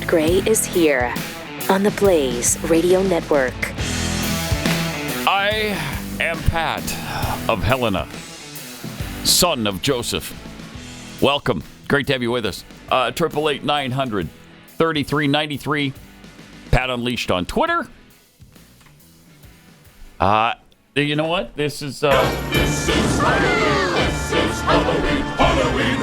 Gray is here on the Blaze Radio Network. I am Pat of Helena, son of Joseph. Welcome. Great to have you with us. 888-900-3393. Pat Unleashed on Twitter. You know what? This is Halloween. This is Halloween. Halloween.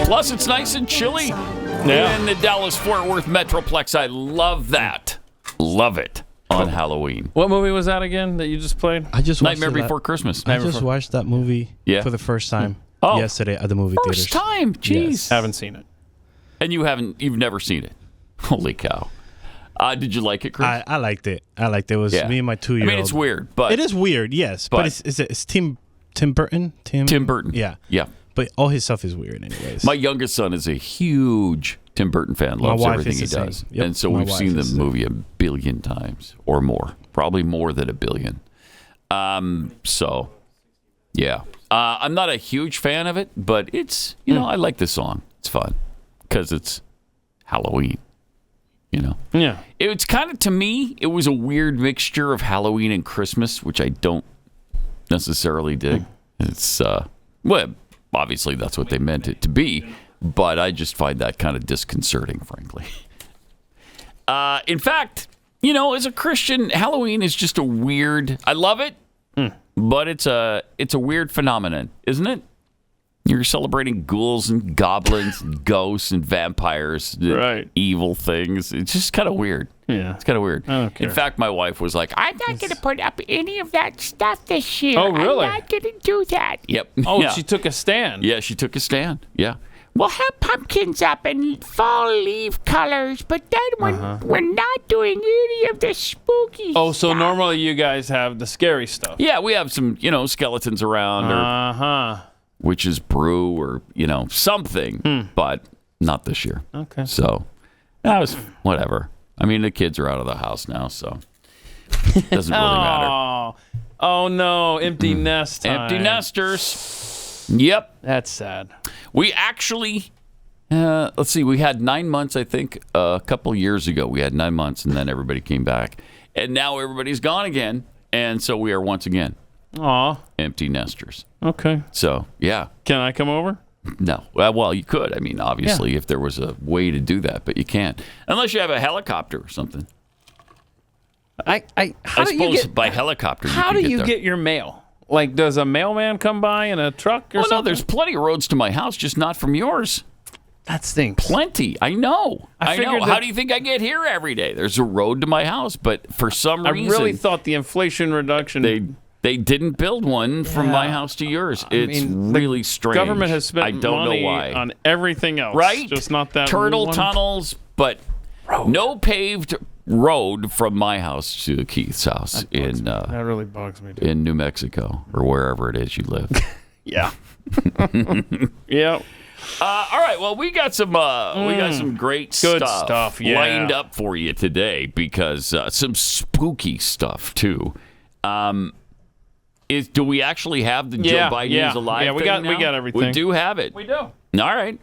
Plus, it's nice and chilly in the Dallas-Fort Worth Metroplex. I love that. Love it on Halloween. What movie was that again that you just played? I just watched Nightmare Before Christmas. I just watched that movie for the first time yesterday at the movie theaters. First time? Jeez. Yes. Haven't seen it. And you've never seen it. Holy cow. Did you like it, Chris? I liked it. It was me and my 2-year-old. I mean, it's weird, but... It is weird, yes. But it's Tim Burton? Tim Burton. Yeah. Yeah. But all his stuff is weird anyways. My youngest son is a huge Tim Burton fan. Loves everything he does. Yep. And so we've seen the movie a billion times or more. Probably more than a billion. So, yeah. I'm not a huge fan of it, but it's, I like the song. It's fun because it's Halloween. Yeah. It's kind of, to me, it was a weird mixture of Halloween and Christmas, which I don't necessarily dig. It's, obviously that's what they meant it to be, but I just find that kind of disconcerting, frankly. In fact, as a Christian, Halloween is just a weird, I love it, but it's a weird phenomenon, isn't it? You're celebrating ghouls and goblins and ghosts and vampires, right? Evil things. It's just kind of weird. Yeah. It's kind of weird. I don't care. In fact, my wife was like, I'm not going to put up any of that stuff this year. Oh, really? I'm not going to do that. Yep. Oh, yeah. She took a stand. Yeah, she took a stand. Yeah. We'll have pumpkins up in fall leaf colors, but then we're not doing any of the spooky Oh, stuff. so normally you guys have the scary stuff. Yeah, we have some, skeletons around or witch's brew or, something, but not this year. Okay. So that was whatever. I mean, the kids are out of the house now, so it doesn't really matter. Oh, no. Empty nest time. Empty nesters. Yep. That's sad. We actually, let's see, we had 9 months, I think, a couple years ago. We had 9 months, and then everybody came back. And now everybody's gone again, and so we are once again empty nesters. Okay. So, yeah. Can I come over? No. Well, you could. I mean, obviously, if there was a way to do that, but you can't. Unless you have a helicopter or something. I suppose by helicopter How do you there. get your mail? Like, does a mailman come by in a truck or something? No, there's plenty of roads to my house, just not from yours. That stinks. Plenty. I know. I know. How do you think I get here every day? There's a road to my house, but for some reason... I really thought the Inflation Reduction... They didn't build one from my house to yours. It's really strange. Government has spent money on everything else. Right? Just not that Turtle one tunnels, but no paved road from my house to Keith's house that really bugs me, dude. in New Mexico or wherever it is you live. Yeah. Yep. All right. Well, we got some great Good stuff lined up for you today because some spooky stuff too. Do we actually have the Joe Biden is alive? Yeah, we got everything. We do have it. We do. All right.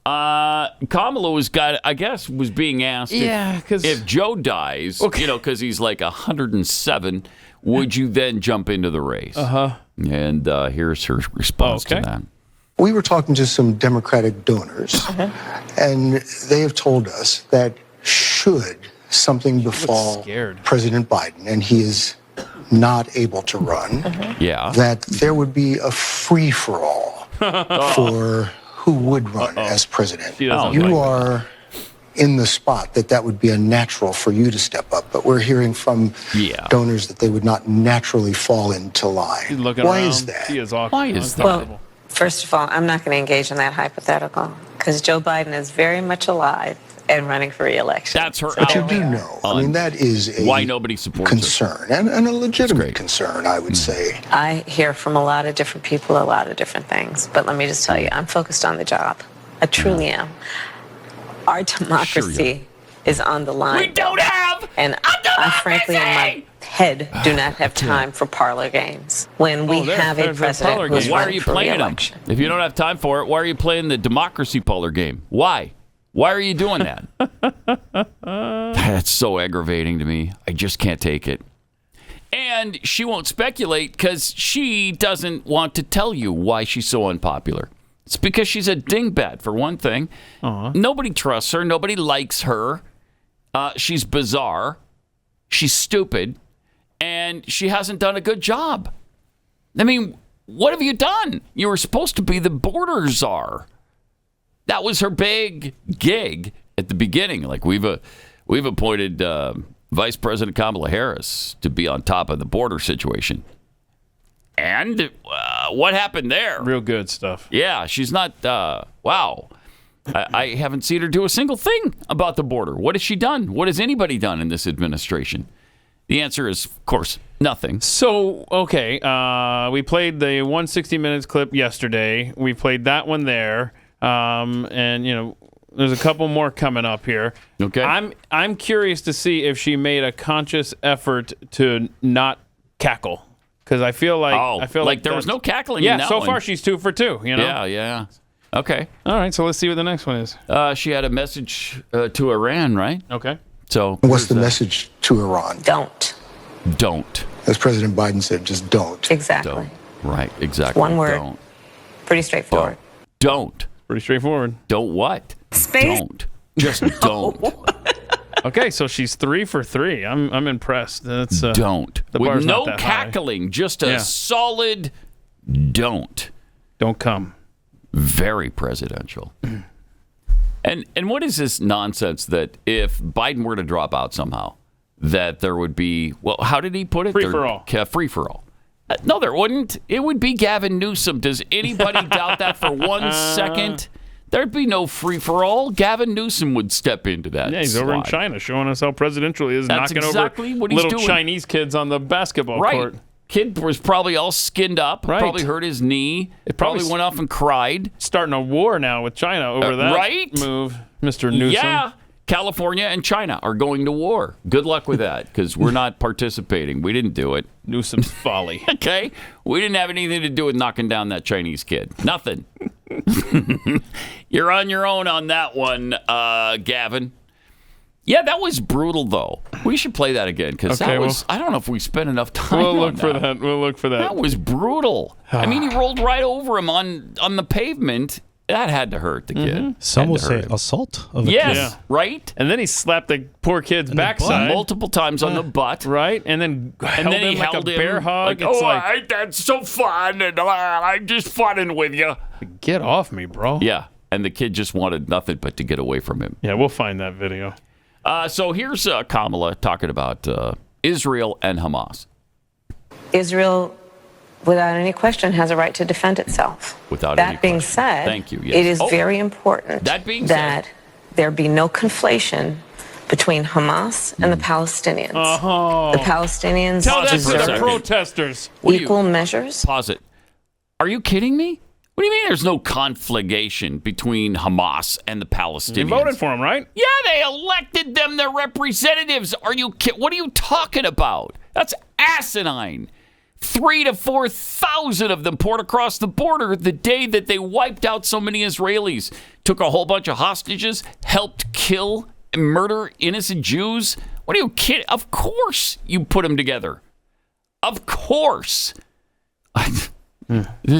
Kamala was being asked if Joe dies, because he's like 107, would you then jump into the race? And here's her response to that. We were talking to some Democratic donors, and they have told us that should something befall President Biden and he is not able to run, that there would be a free-for-all for who would run as president. You are in the spot that would be a natural for you to step up, but we're hearing from donors that they would not naturally fall into line. Why is that? Why is that? Well, first of all, I'm not going to engage in that hypothetical because Joe Biden is very much alive and running for re-election. That's her. But you do know. I mean, that is a why nobody supports concern and a legitimate concern, I would say. I hear from a lot of different people a lot of different things, but let me just tell you, I'm focused on the job. I truly am. Our democracy is on the line. We don't have and a democracy! I frankly, in my head do not have time for parlor games. When we have a president who's why are running you for playing them? re-election. If you don't have time for it, why are you playing the democracy parlor game? Why? Why are you doing that? That's so aggravating to me. I just can't take it. And she won't speculate because she doesn't want to tell you why she's so unpopular. It's because she's a dingbat, for one thing. Nobody trusts her. Nobody likes her. She's bizarre. She's stupid. And she hasn't done a good job. I mean, what have you done? You were supposed to be the border czar. That was her big gig at the beginning. Like, we've appointed Vice President Kamala Harris to be on top of the border situation. And what happened there? Real good stuff. Yeah, she's not, wow. I haven't seen her do a single thing about the border. What has she done? What has anybody done in this administration? The answer is, of course, nothing. So, okay, we played the 160 Minutes clip yesterday. We played that one there. And, you know, there's a couple more coming up here. Okay. I'm curious to see if she made a conscious effort to not cackle. Because I feel like there was no cackling. Yeah, in that so one. far she's 2 for 2. You know. Yeah. Okay. All right, so let's see what the next one is. She had a message to Iran, right? Okay. So what's the message to Iran? Don't. As President Biden said, just don't. Exactly. Don't. Right. Exactly. One word. Don't. Pretty straightforward. Don't. Pretty straightforward. Don't what? Space. Don't. Just don't. Okay, so she's 3 for 3. I'm impressed. That's don't. The With bar's no not that cackling, just a solid don't. Don't come. Very presidential. And what is this nonsense that if Biden were to drop out somehow, that there would be, well, how did he put it? Free for all. Free for all. No, there wouldn't. It would be Gavin Newsom. Does anybody doubt that for 1 second? There'd be no free-for-all. Gavin Newsom would step into that. Yeah, he's over in China showing us how presidential he is, That's knocking exactly over what he's little doing. Chinese kids on the basketball court. Kid was probably all skinned up, probably hurt his knee, probably went off and cried. Starting a war now with China over that move, Mr. Newsom. Yeah, California and China are going to war. Good luck with that, because we're not participating. We didn't do it. Newsom's folly. Okay? We didn't have anything to do with knocking down that Chinese kid. Nothing. You're on your own on that one, Gavin. Yeah, that was brutal, though. We should play that again, because that was, I don't know if we spent enough time We'll on look for that. We'll look for that. That was brutal. I mean, he rolled right over him on the pavement. That had to hurt the kid. Some will say assault of a Yes, kid. right? And then he slapped the poor kid's backside. Multiple times on the butt. Right? And then held him like a bear hug. Like, I that's so fun, and I'm just funning with you. Get off me, bro. Yeah, and the kid just wanted nothing but to get away from him. Yeah, we'll find that video. So here's Kamala talking about Israel and Hamas. Israel, without any question, has a right to defend itself. Without any that being question. said, Thank you. Yes. It is very important that there be no conflation between Hamas and the Palestinians. Uh-huh. The Palestinians Tell that to the deserve protesters. equal measures. Pause it. Are you kidding me? What do you mean there's no conflagration between Hamas and the Palestinians? You voted for them, right? Yeah, they elected them their representatives. Are you kidding? What are you talking about? That's asinine. 3,000 to 4,000 of them poured across the border the day that they wiped out so many Israelis. Took a whole bunch of hostages, helped kill and murder innocent Jews. What are you kidding? Of course you put them together. Of course.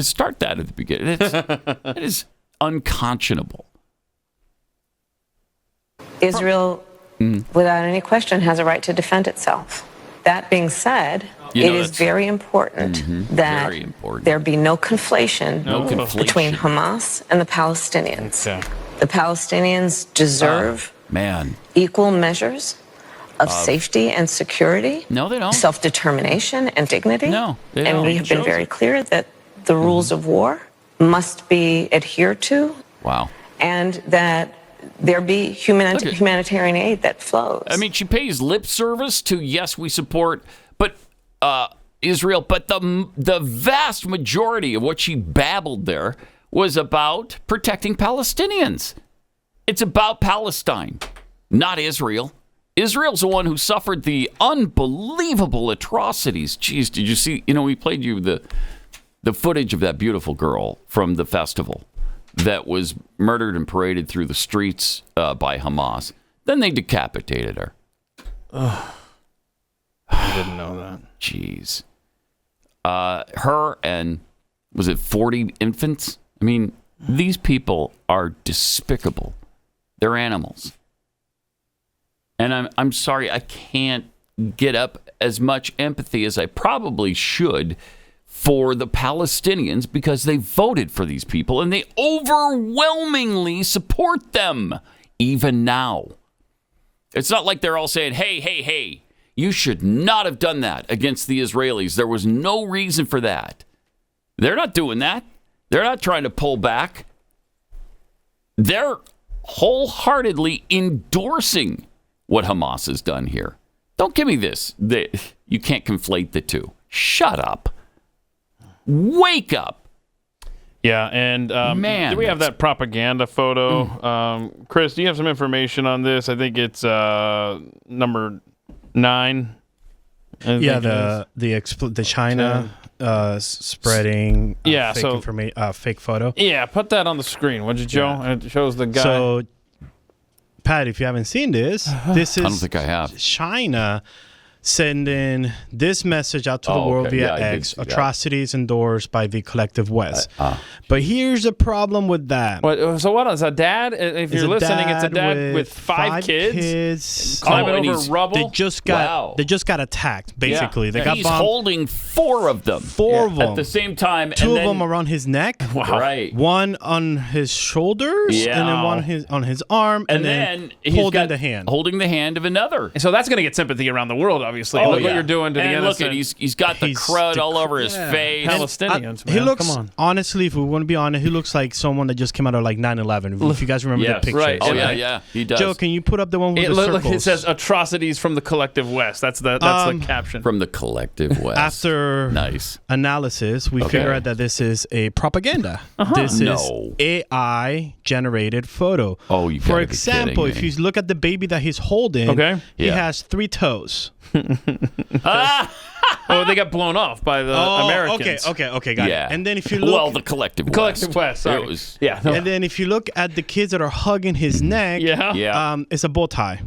Start that at the beginning. It is unconscionable. Israel, without any question, has a right to defend itself. That being said, it is very important that there be no conflation between Hamas and the Palestinians. Okay. The Palestinians deserve equal measures of safety and security. No, they don't. Self-determination and dignity. No, they and don't. we have been very clear that the rules of war must be adhered to. Wow. And that there be humanitarian aid that flows. I mean, she pays lip service to, yes, we support Israel, but the vast majority of what she babbled there was about protecting Palestinians. It's about Palestine, not Israel. Israel's the one who suffered the unbelievable atrocities. Jeez, did you see? We played you the footage of that beautiful girl from the festival that was murdered and paraded through the streets by Hamas. Then they decapitated her. I didn't know that. Jeez. Her and, was it 40 infants? I mean, these people are despicable. They're animals. And I'm sorry, I can't get up as much empathy as I probably should for the Palestinians because they voted for these people and they overwhelmingly support them, even now. It's not like they're all saying, hey, you should not have done that against the Israelis. There was no reason for that. They're not doing that. They're not trying to pull back. They're wholeheartedly endorsing what Hamas has done here. Don't give me this. You can't conflate the two. Shut up. Wake up. Yeah, and do we have that propaganda photo? Chris, do you have some information on this? I think it's number 9. The China spreading fake photo. Yeah, put that on the screen, would you, Joe? Yeah. It shows the guy. So, Pat, if you haven't seen this, this is I don't think I have. China sending this message out to the world via X. Atrocities endorsed by the collective West. But here's the problem with that. So what is a dad? If you're listening, it's a dad with 5 kids climbing over rubble. They just got attacked. Basically, they got he's bombed. holding 4 of them. 4 of them at the same time. 2 of them around his neck. Wow. Right. 1 on his shoulders, and then 1 on his arm, and then holding the hand. Holding the hand of another. So that's going to get sympathy around the world, obviously. Look what you're doing to the innocent. Look, he's got the crud all over his face. Palestinians, man. He looks, come on. Honestly, if we want to be honest, he looks like someone that just came out of like 9/11. If you guys remember the picture. Right. Oh, yeah, he does. Joe, can you put up the one with the circles? It says atrocities from the collective West. That's the caption. From the collective West. After analysis, we figure out that this is a propaganda. This is AI-generated photo. Oh, you For example, if you look at the baby that he's holding, he has 3 toes. Oh, they got blown off by the Americans. Okay, got it. And then if you look... the collective West. Sorry. And then if you look at the kids that are hugging his neck, it's a bow tie,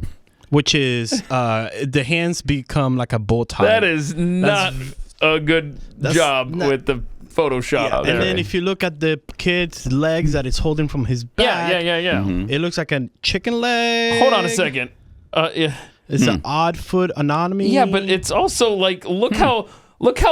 which is the hands become like a bow tie. That is not a good job with the Photoshop. And then if you look at the kid's legs that it's holding from his back, it looks like a chicken leg. Hold on a second. It's an odd foot anatomy. Yeah, but it's also like look how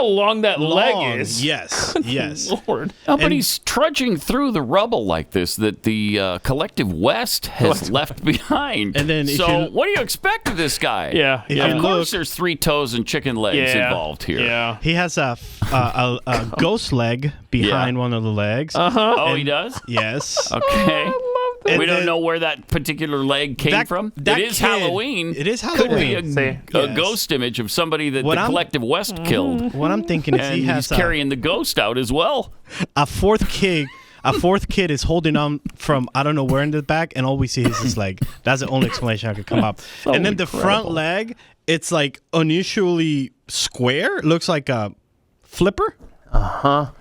long that leg is. Yes, yes. Lord. But he's trudging through the rubble like this that the collective West has left behind. And then what do you expect of this guy? Yeah. Of course there's 3 toes and chicken legs involved here. Yeah. He has a ghost leg behind one of the legs. Oh, he does? Yes. Okay. We don't know where that particular leg came from. It is Halloween. It is Halloween. Could be a ghost image of somebody that the collective West killed. What I'm thinking is he's carrying the ghost out as well. A fourth kid is holding on from I don't know where in the back, and all we see is his leg. That's the only explanation I could come up. And then the front leg, it's like unusually square. It looks like a flipper.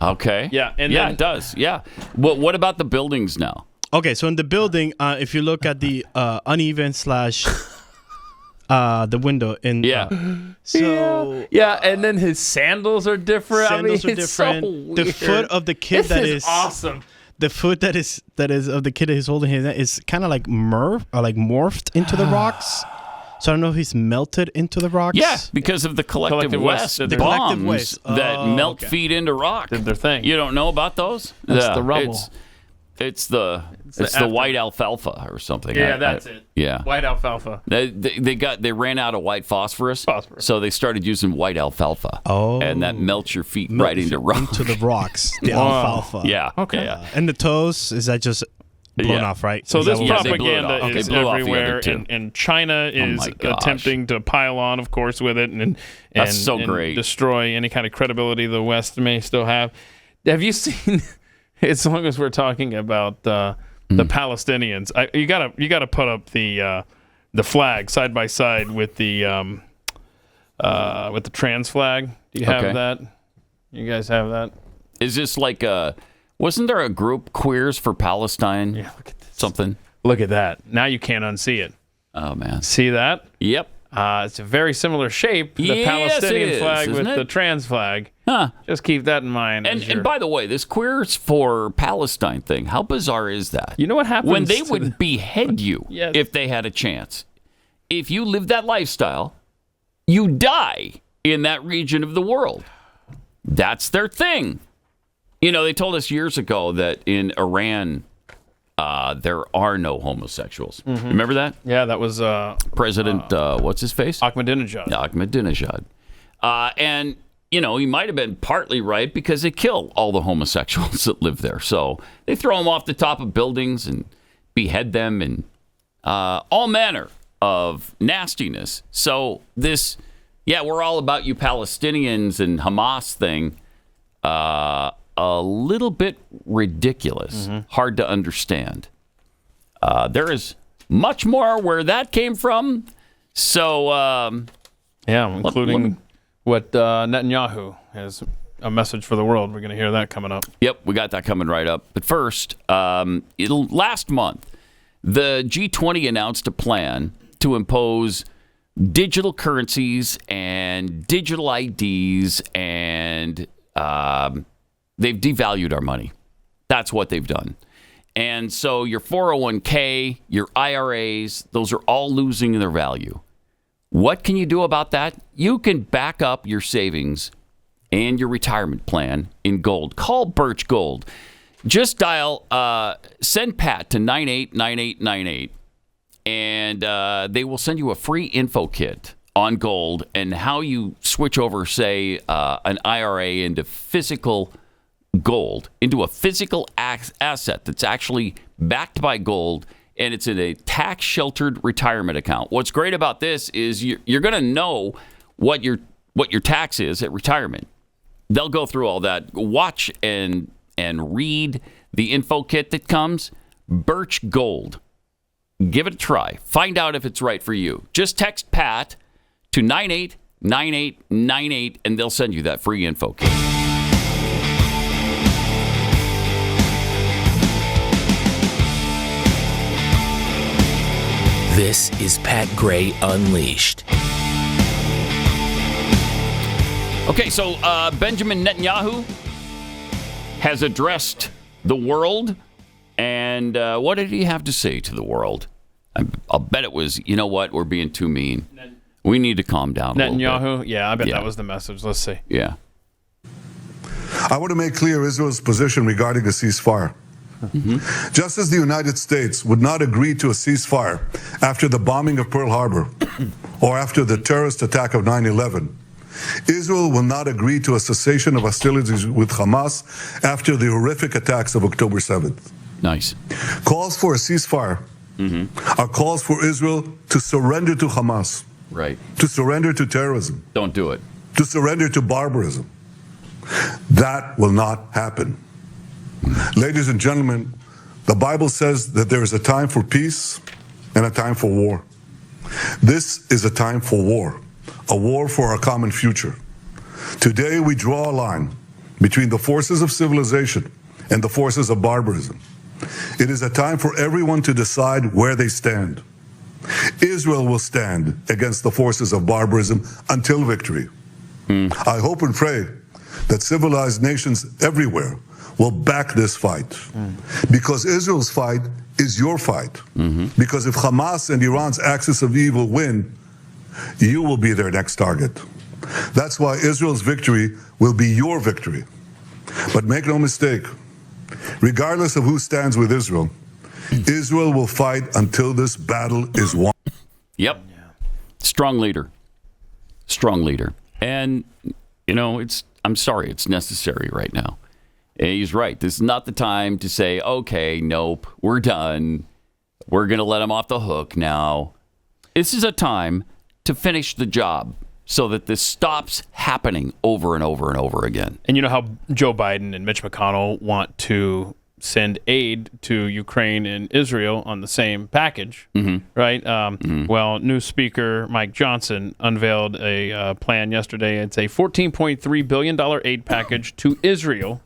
Okay. Yeah. And it does. Yeah. Well, what about the buildings now? Okay, so in the building, if you look at the uneven / the window in and then his sandals are different. Sandals are different. So weird. The foot of the kid that is awesome. The foot that is of the kid that he's holding his is kind of like morphed into the rocks. So I don't know if he's melted into the rocks. Yeah, because of the collective West bombs that melt feet into rock. Did their thing. You don't know about those? That's the rubble. It's the white alfalfa or something. Yeah, that's it. Yeah, white alfalfa. They ran out of white phosphorus, so they started using white alfalfa. Oh, and that melts your feet right into rock. Into the rocks. The alfalfa. Yeah. Okay. Yeah. And the toes, is that just blown off, right? So this propaganda is everywhere, and China is attempting to pile on, of course, with it, and that's so great. Destroy any kind of credibility the West may still have. Have you seen? As long as we're talking about the Palestinians, you gotta put up the the flag side by side with the trans flag. Do you have that? You guys have that? Is this like wasn't there a group, Queers for Palestine? Yeah, look at this. Something. Look at that. Now you can't unsee it. Oh, man. See that? Yep. It's a very similar shape, the Yes, Palestinian it is, flag with isn't the it? trans flag. Huh. Just keep that in mind. And by the way, this Queers for Palestine thing, how bizarre is that? You know what happens when they would behead you Yes. if they had a chance. If you live that lifestyle, you die in that region of the world. That's their thing. You know, they told us years ago that in Iran, there are no homosexuals. Mm-hmm. Remember that? Yeah, that was President, what's his face? Ahmadinejad. Ahmadinejad. And, you know, he might have been partly right because they kill all the homosexuals that live there. So they throw them off the top of buildings and behead them and all manner of nastiness. So this, we're all about you Palestinians and Hamas thing. A little bit ridiculous, hard to understand. There is much more where that came from. So, including what Netanyahu has a message for the world. We're going to hear that coming up. Yep, we got that coming right up. But first, last month, the G20 announced a plan to impose digital currencies and digital IDs, and they've devalued our money. That's what they've done. And so your 401k, your IRAs, those are all losing their value. What can you do about that? You can back up your savings and your retirement plan in gold. Call Birch Gold. Just dial, send Pat to 989898, and they will send you a free info kit on gold and how you switch over, say, an IRA into physical gold, into a physical asset that's actually backed by gold, and it's in a tax-sheltered retirement account. What's great about this is you're going to know what your tax is at retirement. They'll go through all that. Watch and read the info kit that comes. Birch Gold. Give it a try. Find out if it's right for you. Just text Pat to 989898, and they'll send you that free info kit. This is Pat Gray Unleashed. Okay, so Benjamin Netanyahu has addressed the world, and what did he have to say to the world? I'll bet it was, you know what, we're being too mean. We need to calm down a little Netanyahu? Yeah, I bet that was the message. Let's see. Yeah. I want to make clear Israel's position regarding a ceasefire. Mm-hmm. Just as the United States would not agree to a ceasefire after the bombing of Pearl Harbor or after the terrorist attack of 9/11, Israel will not agree to a cessation of hostilities with Hamas after the horrific attacks of October 7th. Nice. Calls for a ceasefire are calls for Israel to surrender to Hamas, right? To surrender to terrorism. Don't do it. To surrender to barbarism. That will not happen. Ladies and gentlemen, the Bible says that there is a time for peace and a time for war. This is a time for war, a war for our common future. Today we draw a line between the forces of civilization and the forces of barbarism. It is a time for everyone to decide where they stand. Israel will stand against the forces of barbarism until victory. I hope and pray that civilized nations everywhere will back this fight. Because Israel's fight is your fight. Because if Hamas and Iran's axis of evil win, you will be their next target. That's why Israel's victory will be your victory. But make no mistake, regardless of who stands with Israel, Israel will fight until this battle is won. Yep. Strong leader. Strong leader. And, you know, I'm sorry, it's necessary right now. And he's right. This is not the time to say, okay, nope, we're done. We're going to let him off the hook now. This is a time to finish the job so that this stops happening over and over and over again. And you know how Joe Biden and Mitch McConnell want to send aid to Ukraine and Israel on the same package, right? Well, new Speaker Mike Johnson unveiled a plan yesterday. It's a $14.3 billion aid package to Israel,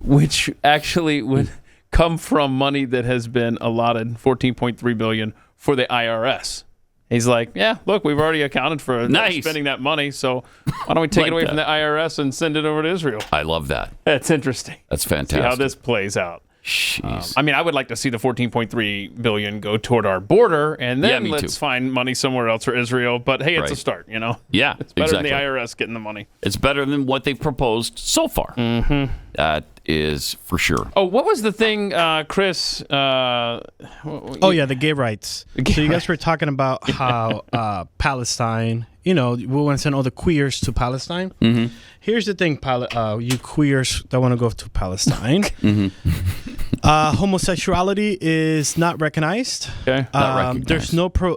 which actually would come from money that has been allotted, $14.3 billion, for the IRS. He's like, yeah, look, we've already accounted for spending that money, so why don't we take it away from the IRS and send it over to Israel? I love that. That's interesting. That's fantastic. See how this plays out. Jeez. I mean, I would like to see the $14.3 billion go toward our border, and then let's find money somewhere else for Israel. But hey, it's a start, you know? Yeah, it's better than the IRS getting the money. It's better than what they've proposed so far. That is for sure. Oh, what was the thing, Chris? The gay rights. So you guys were talking about how Palestine, we want to send all the queers to Palestine. Here's the thing, you queers that want to go to Palestine. Homosexuality is not recognized. Okay. Not recognized.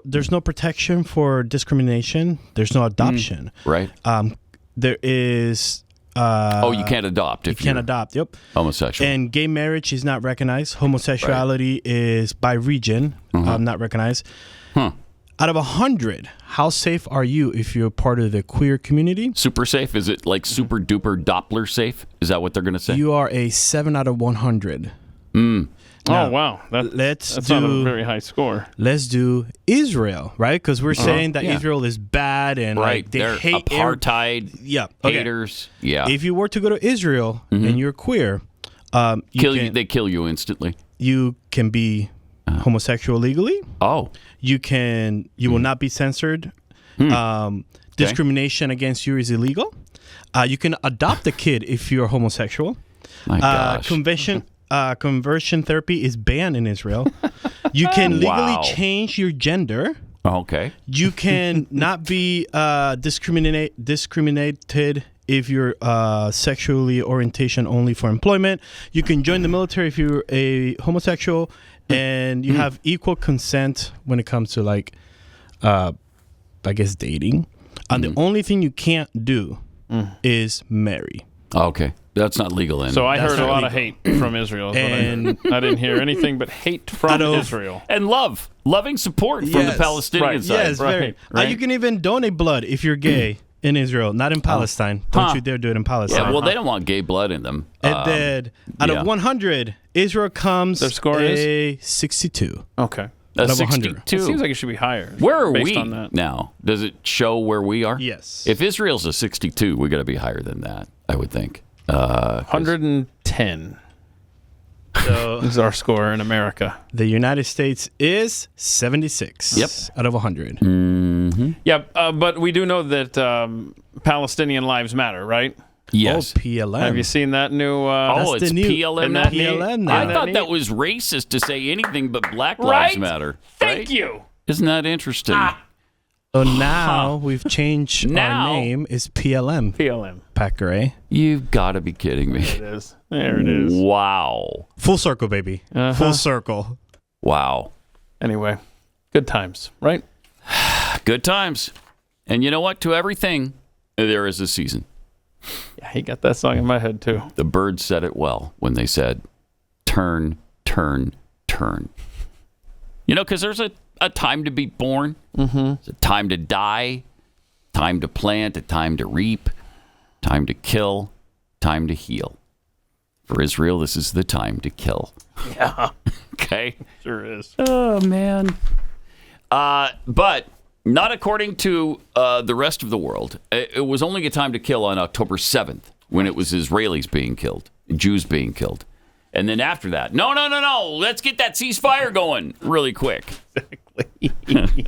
There's no protection for discrimination. There's no adoption. Right. There is. You can't adopt if you can't adopt. Yep. Homosexual. And gay marriage is not recognized. Homosexuality is by region, not recognized. Out of 100, how safe are you if you're part of the queer community? Super safe? Is it like super duper Doppler safe? Is that what they're going to say? You are a 7 out of 100. Now, oh, wow. That's not a very high score. Let's do Israel, right? Because we're saying that Israel is bad and like they're hate apartheid haters. Yeah. If you were to go to Israel and you're queer, they kill you instantly. You can be homosexual legally. Oh. You will not be censored. Discrimination against you is illegal. You can adopt a kid if you're homosexual. My gosh. Conversion therapy is banned in Israel. You can legally change your gender. Okay. You can not be discriminated if you're sexually orientation only for employment. You can join the military if you're a homosexual, and you have equal consent when it comes to dating. And the only thing you can't do is marry. Okay. That's not legal. So I heard a lot of hate from Israel. And I didn't hear anything but hate from Israel. And loving support from the Palestinian side. Yes, very. You can even donate blood if you're gay in Israel, not in Palestine. Don't you dare do it in Palestine. Yeah, well, they don't want gay blood in them. And then out of 100, Israel comes their score is 62. Okay. That's 62. It seems like it should be higher. Where are based we on that. now? Does it show where we are? Yes. If Israel's a 62, we got to be higher than that, I would think. 110. So is our score in America. The United States is 76 out of 100. Yeah, but we do know that Palestinian lives matter, right? Yes. Oh, PLM. Have you seen that new... it's PLM now? PLM I thought that was racist to say anything but Black Lives Matter. Thank you. Isn't that interesting? So now we've changed our name is PLM. PLM. Pat Gray. You've got to be kidding me. There it is. Wow. Full circle, baby. Full circle. Wow. Anyway, good times, right? Good times. And you know what? To everything, there is a season. Yeah, he got that song in my head, too. The Birds said it well when they said, turn, turn, turn. You know, because there's a time to be born. It's a time to die, time to plant, a time to reap, time to kill, time to heal. For Israel, this is the time to kill. Yeah. Okay? Sure is. Oh, man. But not according to the rest of the world. It was only a time to kill on October 7th when it was Israelis being killed, Jews being killed. And then after that, no, let's get that ceasefire going really quick. Exactly.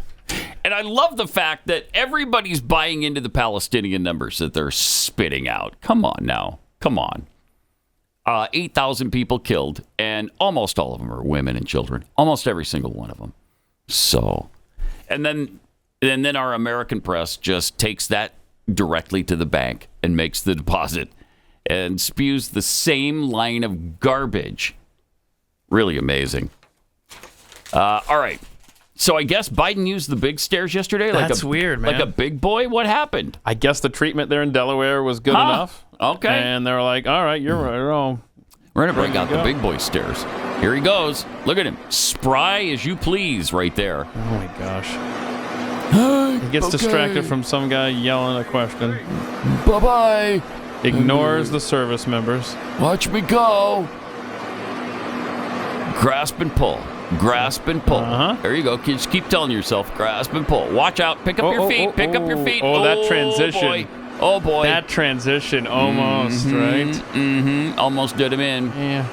And I love the fact that everybody's buying into the Palestinian numbers that they're spitting out. Come on now. Come on. 8,000 people killed, and almost all of them are women and children. Almost every single one of them. So, and then our American press just takes that directly to the bank and makes the deposit and spews the same line of garbage. Really amazing. All right. So I guess Biden used the big stairs yesterday? That's weird, man. Like a big boy? What happened? I guess the treatment there in Delaware was good enough. Okay. And they were like, all right, you're wrong. We're going to bring out the big boy stairs. Here he goes. Look at him. Spry as you please right there. Oh, my gosh. He gets distracted from some guy yelling a question. Bye-bye. Ignores the service members. Watch me go. Grasp and pull. Grasp and pull. There you go. Just keep telling yourself, grasp and pull. Watch out. Pick up your feet. Pick up your feet. Oh, that transition. Boy. Oh, boy. That transition almost, right? Mm-hmm. Almost did him in. Yeah.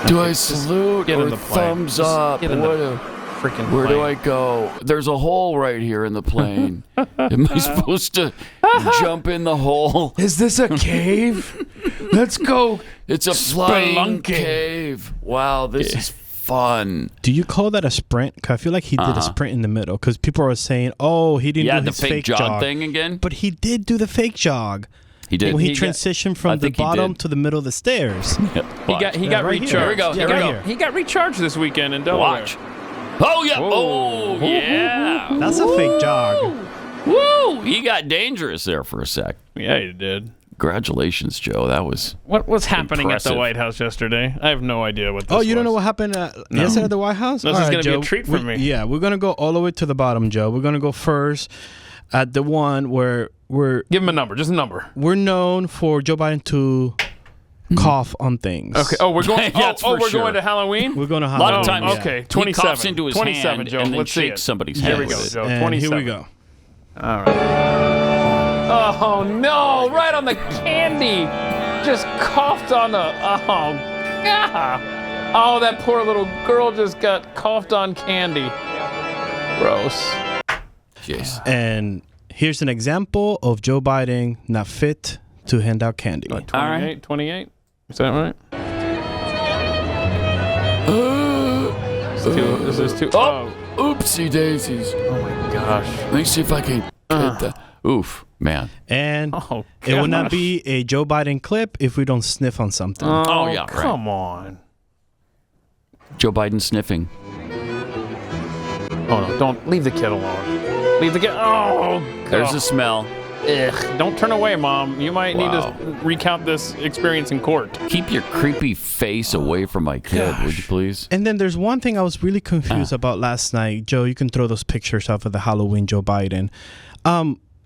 Do I salute or thumbs up? Get in the freaking Where plane. do I go? There's a hole right here in the plane. Am I supposed to jump in the hole? Is this a cave? Let's go. It's a flying spelunking. cave. Wow, this is fun. Do you call that a sprint? 'Cause I feel like he did a sprint in the middle. Because people are saying, "Oh, he didn't do the his fake jog thing again." But he did do the fake jog. He did. When he transitioned from the bottom to the middle of the stairs. He got right recharged. here. Here we go. Yeah, Here we go. He got recharged this weekend in Delaware. Watch. Oh, yeah. Oh, yeah. That's a fake jog. Woo! He got dangerous there for a sec. Yeah, he did. Congratulations, Joe. That was What was happening impressive. at the White House yesterday? I have no idea what this Oh, you don't know was. what happened yesterday at the White House? This All is right, going to be Joe. a treat for me. Yeah, we're going to go all the way to the bottom, Joe. We're going to go first at the one where Give him a number, just a number. we're known for Joe Biden to cough on things. Okay. Oh, we're going. That's for we're sure. going to Halloween. We're going to a lot of Halloween. times. Okay, He 27. coughs into his 27, hand Joe. and then Let's see shakes it. somebody's Here hand we go, with it. Joe. And 27. here we go. All right. Oh no! Right on the candy. Just coughed on the. Oh God! Oh, that poor little girl just got coughed on candy. Gross. Jeez. And here's an example of Joe Biden not fit to hand out candy. 28. 28. Is that right? This is too. Oh. Oopsie daisies. Oh my gosh. Let me see if I can get that. Oof, man. And Oh, it will not gosh. be a Joe Biden clip if we don't sniff on something. Oh, yeah, right. come on. Joe Biden sniffing. Oh no! Don't leave the kid alone. Leave the kid. Oh, There's God. the smell. Ugh. Don't turn away, Mom. You might Wow. need to recount this experience in court. Keep your creepy face away from my kid, would you please? And then there's one thing I was really confused about last night. Joe, you can throw those pictures up of the Halloween Joe Biden.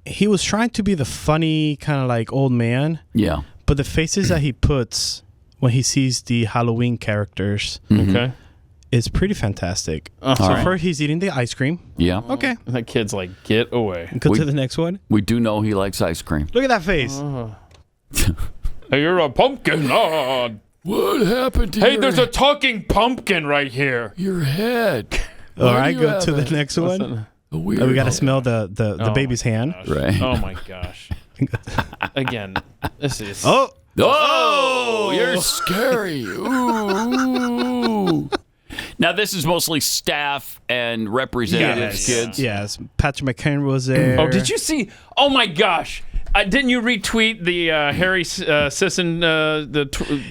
He was trying to be the funny kind of like old man, Yeah. but the faces that he puts when he sees the Halloween characters Okay. is pretty fantastic. So All right. first he's eating the ice cream. Yeah. Okay. And that kid's like, get away. Go to the next one. We do know he likes ice cream. Look at that face. Hey, you're a pumpkin. Oh. What happened to Hey, there's a talking pumpkin right here. your head? All right, go to the next one. A Oh, weird we got to smell the Oh baby's hand. Right. Oh my gosh. Again, this is. Oh, Oh, you're scary. Ooh. Now, this is mostly staff and representatives, kids. yes. Patrick McHenry was there. Oh, did you see? Oh my gosh. Didn't you retweet the Harry Sisson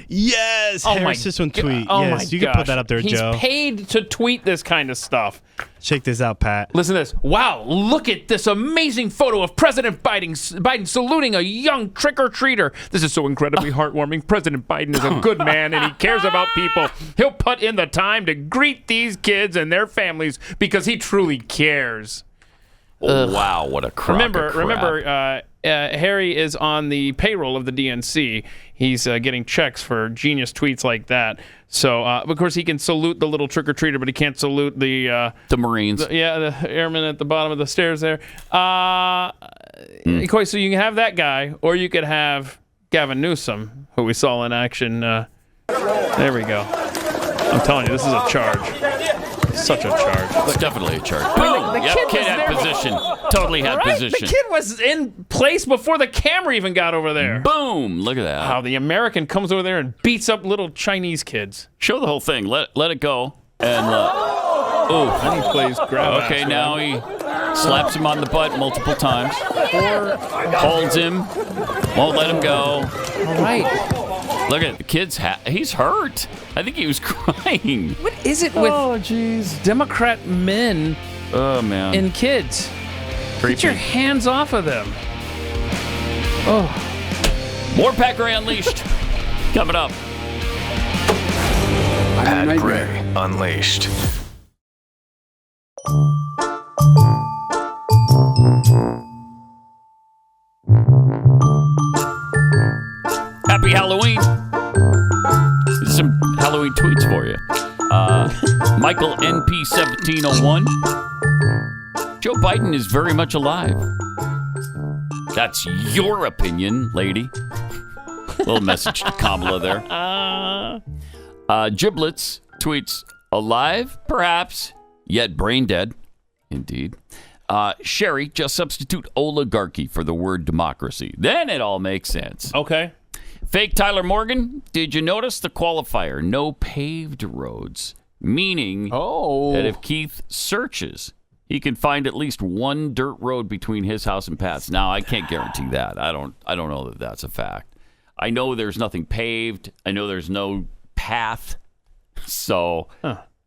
Yes, Oh Harry my Sisson go- tweet. Oh yes, my you gosh. can put that up there, He's Joe. paid to tweet this kind of stuff. Check this out, Pat. Listen to this. Wow, look at this amazing photo of President Biden saluting a young trick-or-treater. This is so incredibly heartwarming. President Biden is a good man and he cares about people. He'll put in the time to greet these kids and their families because he truly cares. Oh, wow, what a crock of crap. Remember, Harry is on the payroll of the DNC. He's getting checks for genius tweets like that. So, of course, he can salute the little trick-or-treater, but he can't salute the Marines. the airman at the bottom of the stairs there. Okay, so you can have that guy, or you could have Gavin Newsom, who we saw in action. There we go. I'm telling you, this is a charge. Such a charge. It's definitely a charge. Boom! the Yep, kid kid was had there position. Totally had Right? position. The kid was in place before the camera even got over there. Boom! Look at that. How the American comes over there and beats up little Chinese kids. Show the whole thing. Let it go. And oh, And he plays grab okay. ass, Now he slaps him on the butt multiple times. Holds him. Won't let him go. All right. Look at the kid's he's hurt. I think he was crying. What is it with Democrat men Oh man. and kids? Get your hands off of them. Oh. More Pat Gray Unleashed. Coming up. Pat Gray Unleashed. Happy Halloween. Some Halloween tweets for you. Michael NP1701. Joe Biden is very much alive. That's your opinion, lady. Little message to Kamala there. Giblets tweets, alive, perhaps, yet brain dead. Indeed. Sherry, just substitute oligarchy for the word democracy. Then it all makes sense. Okay. Fake Tyler Morgan, did you notice the qualifier? No paved roads. Meaning that if Keith searches, he can find at least one dirt road between his house and Pat's. Now, I can't guarantee that. I don't know that that's a fact. I know there's nothing paved. I know there's no path. So,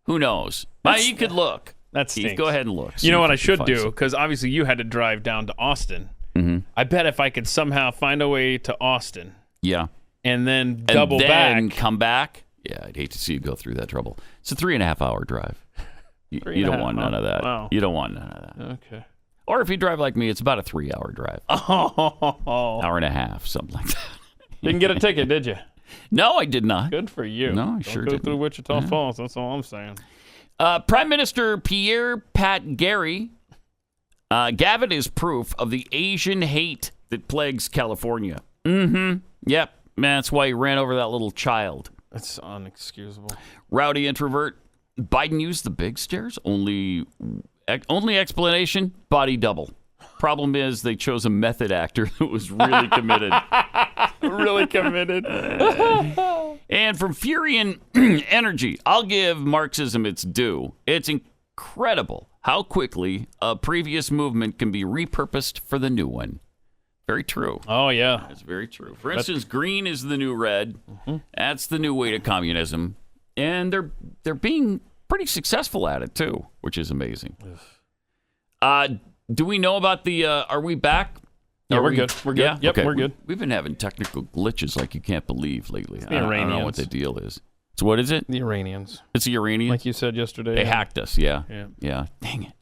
who knows? You could look. That stinks. Keith, go ahead and look. You know what I should do? Because obviously you had to drive down to Austin. Mm-hmm. I bet if I could somehow find a way to Austin. Yeah. And then double back. And come back. Yeah, I'd hate to see you go through that trouble. It's a 3.5 hour drive. You don't want none of that. Wow. You don't want none of that. Okay. Or if you drive like me, it's about a 3 hour drive. Hour and a half, something like that. Didn't get a ticket, did you? No, I did not. Good for you. No, I sure didn't. Go didn't. through Wichita Falls. That's all I'm saying. Prime Minister Pierre Pat Gary. Gavin is proof of the Asian hate that plagues California. Mm-hmm. Yep. Man, that's why he ran over that little child. That's unexcusable. Rowdy introvert. Biden used the big stairs. Only explanation, body double. Problem is they chose a method actor who was really committed. Really committed. And from Fury and Energy, I'll give Marxism its due. It's incredible how quickly a previous movement can be repurposed for the new one. Very true. Oh, yeah. That's very true. For instance, green is the new red. Mm-hmm. That's the new way to communism. And they're being pretty successful at it, too, which is amazing. Do we know about the, are we back? Yeah, we're good. We're good. Yeah? Yep, okay. we're good. We've been having technical glitches like you can't believe lately. It's the I don't know what the deal is. So what is it? The Iranians. It's the Iranians? Like you said yesterday. They hacked us, yeah. Dang it.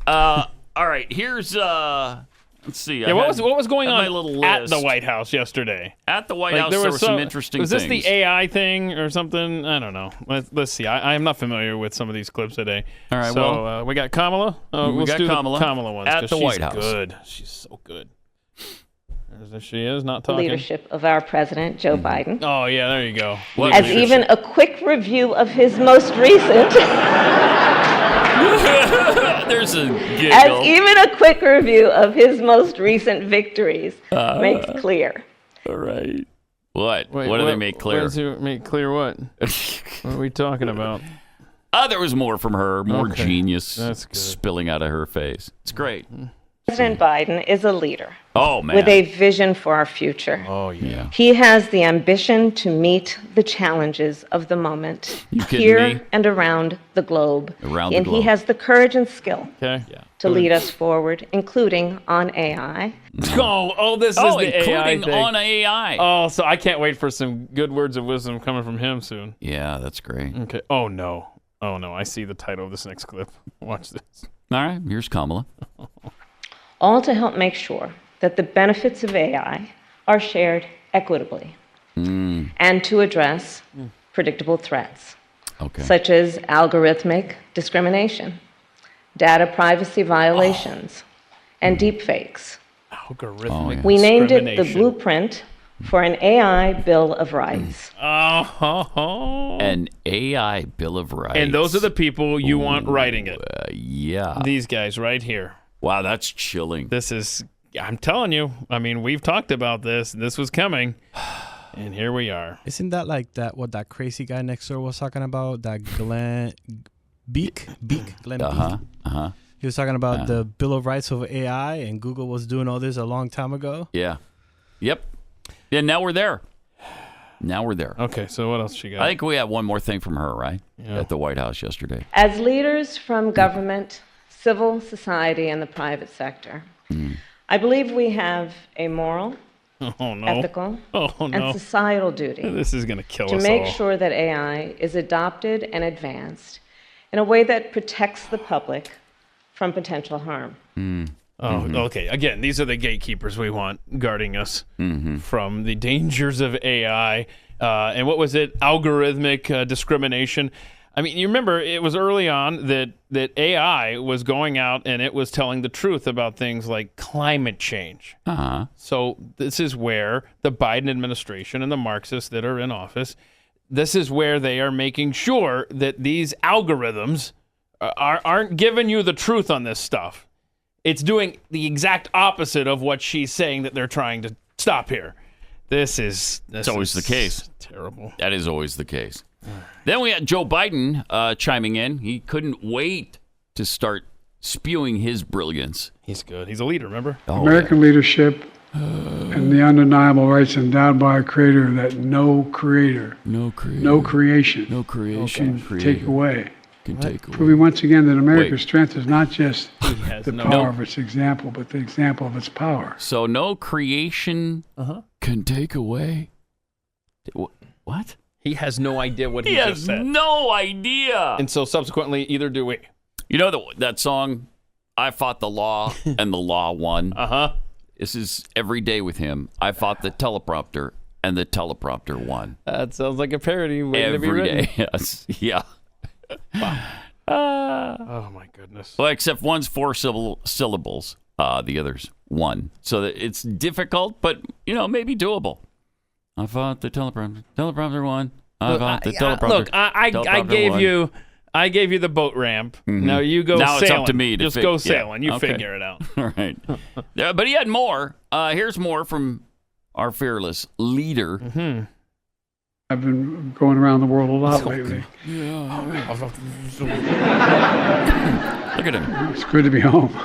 All right, here's, let's see. Yeah, what was going on at list. the White House yesterday? At the White House, there were some interesting things. Was this the AI thing or something? I don't know. Let's see. I am not familiar with some of these clips today. All right, so we got Kamala. We got Kamala. The Kamala ones, at the White House. Good. She's so good. There she is, not talking. Leadership of our president, Joe Biden. Oh, yeah, there you go. As even a quick review of his most recent... There's a giggle. As even a quick review of his most recent victories makes clear. All right. What? What do they make clear? What does it make clear what? What are we talking about? There was more from her, more genius That's good. spilling out of her face. It's great. President Biden is a leader. Oh, man. With a vision for our future. Oh, yeah. He has the ambition to meet the challenges of the moment here and around the globe. And he has the courage and skill to lead us forward, including on AI. This is the AI thing. On AI. Oh, so I can't wait for some good words of wisdom coming from him soon. Yeah, that's great. Okay. Oh, no. I see the title of this next clip. Watch this. All right, here's Kamala. All to help make sure that the benefits of AI are shared equitably and to address predictable threats, such as algorithmic discrimination, data privacy violations, and deepfakes. Algorithmic We named it the Blueprint for an AI Bill of Rights. An AI Bill of Rights. And those are the people you want writing it. Yeah. These guys right here. Wow, that's chilling. This is, I'm telling you, I mean, we've talked about this, and this was coming, and here we are. Isn't that like what that crazy guy next door was talking about? That Glenn Beek? Glenn Beek? He was talking about the Bill of Rights of AI, and Google was doing all this a long time ago. Yeah. Yep. Yeah, now we're there. Okay, so what else you got? I think we have one more thing from her, right? Yeah. At the White House yesterday. As leaders from government, civil society, and the private sector, I believe we have a moral, ethical, and societal duty. This is going to kill us to make all. sure that AI is adopted and advanced in a way that protects the public from potential harm. Okay. Again, these are the gatekeepers we want guarding us from the dangers of AI. And what was it? Algorithmic discrimination. I mean, you remember it was early on that AI was going out and it was telling the truth about things like climate change. So this is where the Biden administration and the Marxists that are in office, this is where they are making sure that these algorithms aren't giving you the truth on this stuff. It's doing the exact opposite of what she's saying that they're trying to stop here. It's always the case. Terrible. That is always the case. Then we had Joe Biden chiming in. He couldn't wait to start spewing his brilliance. He's good. He's a leader, remember? American leadership and the undeniable rights endowed by a creator that no creation can take away. Proving once again that America's strength is not just the power of its example, but the example of its power. So no creation can take away. What? He has no idea what he just said. He has no idea. And so subsequently, either do we. You know that song, I Fought the Law and the Law Won? This is every day with him. I fought the teleprompter and the teleprompter won. That sounds like a parody waiting every to be written. day. Yes. Yeah. Wow. Oh, my goodness. Well, except one's 4 syllables. The other's 1. So that it's difficult, but, maybe doable. I fought the teleprompter. Teleprompter won. I fought the teleprompter. Look, I gave you the boat ramp. Now you go now sailing. It's up to me to just go sailing. You figure it out. All right. Yeah, but he had more. Here's more from our fearless leader. I've been going around the world a lot lately. Look at him. It's good to be home.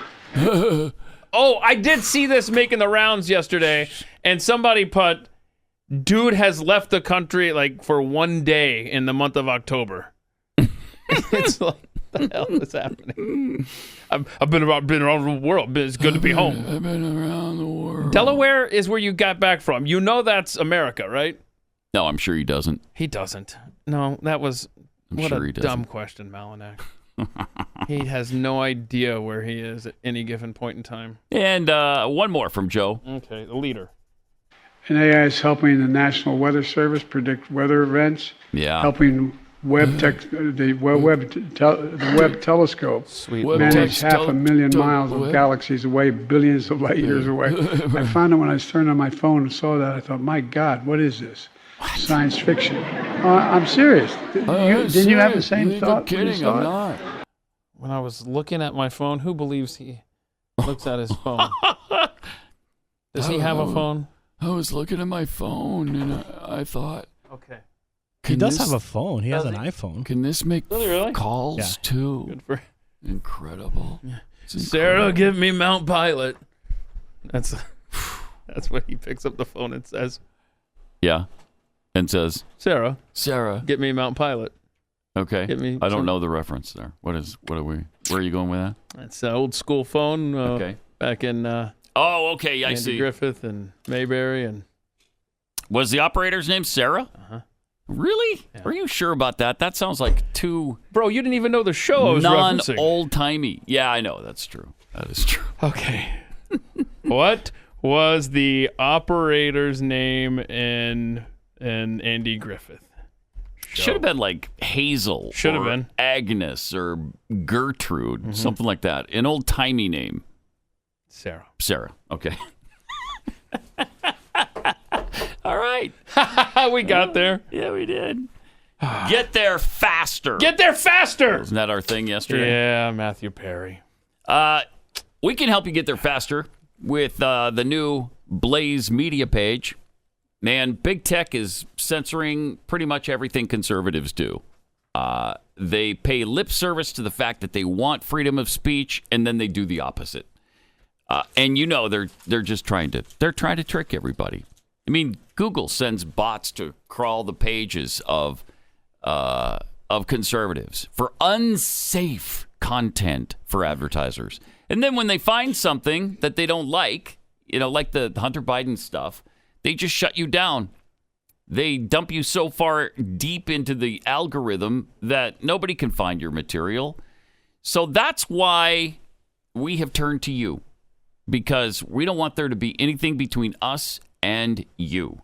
Oh, I did see this making the rounds yesterday, and somebody put, dude has left the country like for 1 day in the month of October. It's like, what the hell is happening? I've been around the world. It's good to be home. I've been around the world. Delaware is where you got back from. You know that's America, right? No, I'm sure he doesn't. He doesn't. No, that was what a dumb question, Malinak. He has no idea where he is at any given point in time. And one more from Joe. Okay, the leader. And AI is helping the National Weather Service predict weather events. Yeah. Helping the Webb telescope manage 500,000 miles of galaxies away, billions of light years away. I found it when I turned on my phone and saw that. I thought, my God, what is this? What? Science fiction. I'm serious. Didn't you have the same thought? Kidding, I'm not. When I was looking at my phone, who believes he looks at his phone? Does he have a phone? I was looking at my phone and I thought, okay. He does have a phone. He has an iPhone. Can this make really? calls too? Good for incredible. Sarah, give me Mount Pilot. That's what he picks up the phone and says. Yeah, and says, Sarah, get me Mount Pilot. Okay, I don't know the reference there. Where are you going with that? It's an old school phone. Okay, back in. Okay, I Andy see. Griffith and Mayberry and. Was the operator's name Sarah? Really? Yeah. Are you sure about that? That sounds like too... Bro, you didn't even know the show I was referencing. Non-old-timey. Yeah, I know. That's true. That is true. Okay. What was the operator's name in Andy Griffith show? Should have been like Hazel. Should have been. Agnes or Gertrude. Something like that. An old-timey name. Sarah. Okay. All right. We got there. Yeah, we did. Get there faster. Get there faster. Wasn't that our thing yesterday? Yeah, Matthew Perry. We can help you get there faster with the new Blaze Media page. Man, big tech is censoring pretty much everything conservatives do. They pay lip service to the fact that they want freedom of speech, and then they do the opposite. And they're just trying to trick everybody. I mean, Google sends bots to crawl the pages of conservatives for unsafe content for advertisers. And then when they find something that they don't like the Hunter Biden stuff, They just shut you down. They dump you so far deep into the algorithm that nobody can find your material. So that's why we have turned to you, because we don't want there to be anything between us and you.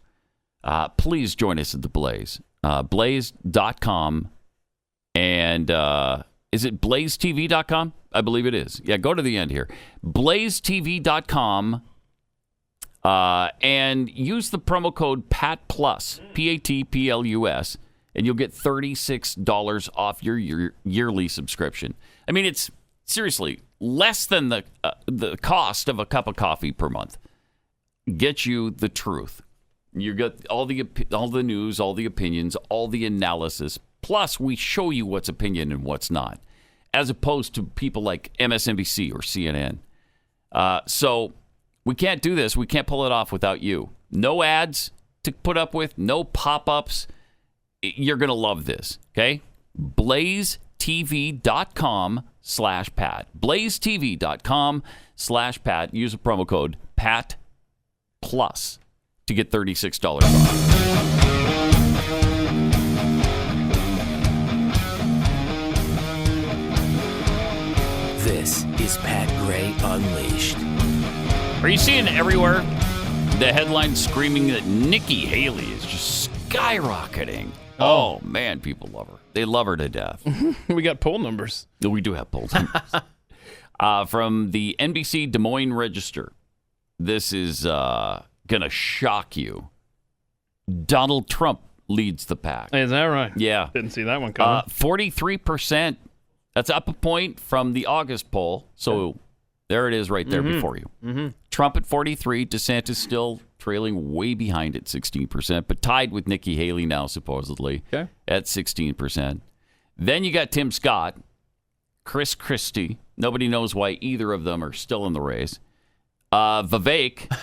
Please join us at the Blaze. Blaze.com. And is it blazetv.com? I believe it is. Yeah, go to the end here. blazetv.com. And use the promo code PATPLUS, PATPLUS, and you'll get $36 off your yearly subscription. I mean, it's seriously less than the cost of a cup of coffee per month. Get you the truth. You get all the news, all the opinions, all the analysis. Plus, we show you what's opinion and what's not, as opposed to people like MSNBC or CNN. So we can't do this. We can't pull it off without you. No ads to put up with, no pop-ups. You're going to love this, okay? blazetv.com/Pat. blazetv.com/Pat. Use the promo code PATPLUS to get $36 off. This is Pat Gray Unleashed. Are you seeing everywhere the headline screaming that Nikki Haley is just skyrocketing? Oh, man, people love her. They love her to death. We got poll numbers. We do have poll numbers. From the NBC Des Moines Register, this is going to shock you. Donald Trump leads the pack. Is that right? Yeah. Didn't see that one coming. 43%. That's up a point from the August poll. So there it is right there before you. Mm-hmm. Trump at 43%. DeSantis still trailing way behind at 16%, but tied with Nikki Haley now, supposedly, at 16%. Then you got Tim Scott, Chris Christie. Nobody knows why either of them are still in the race. Vivek,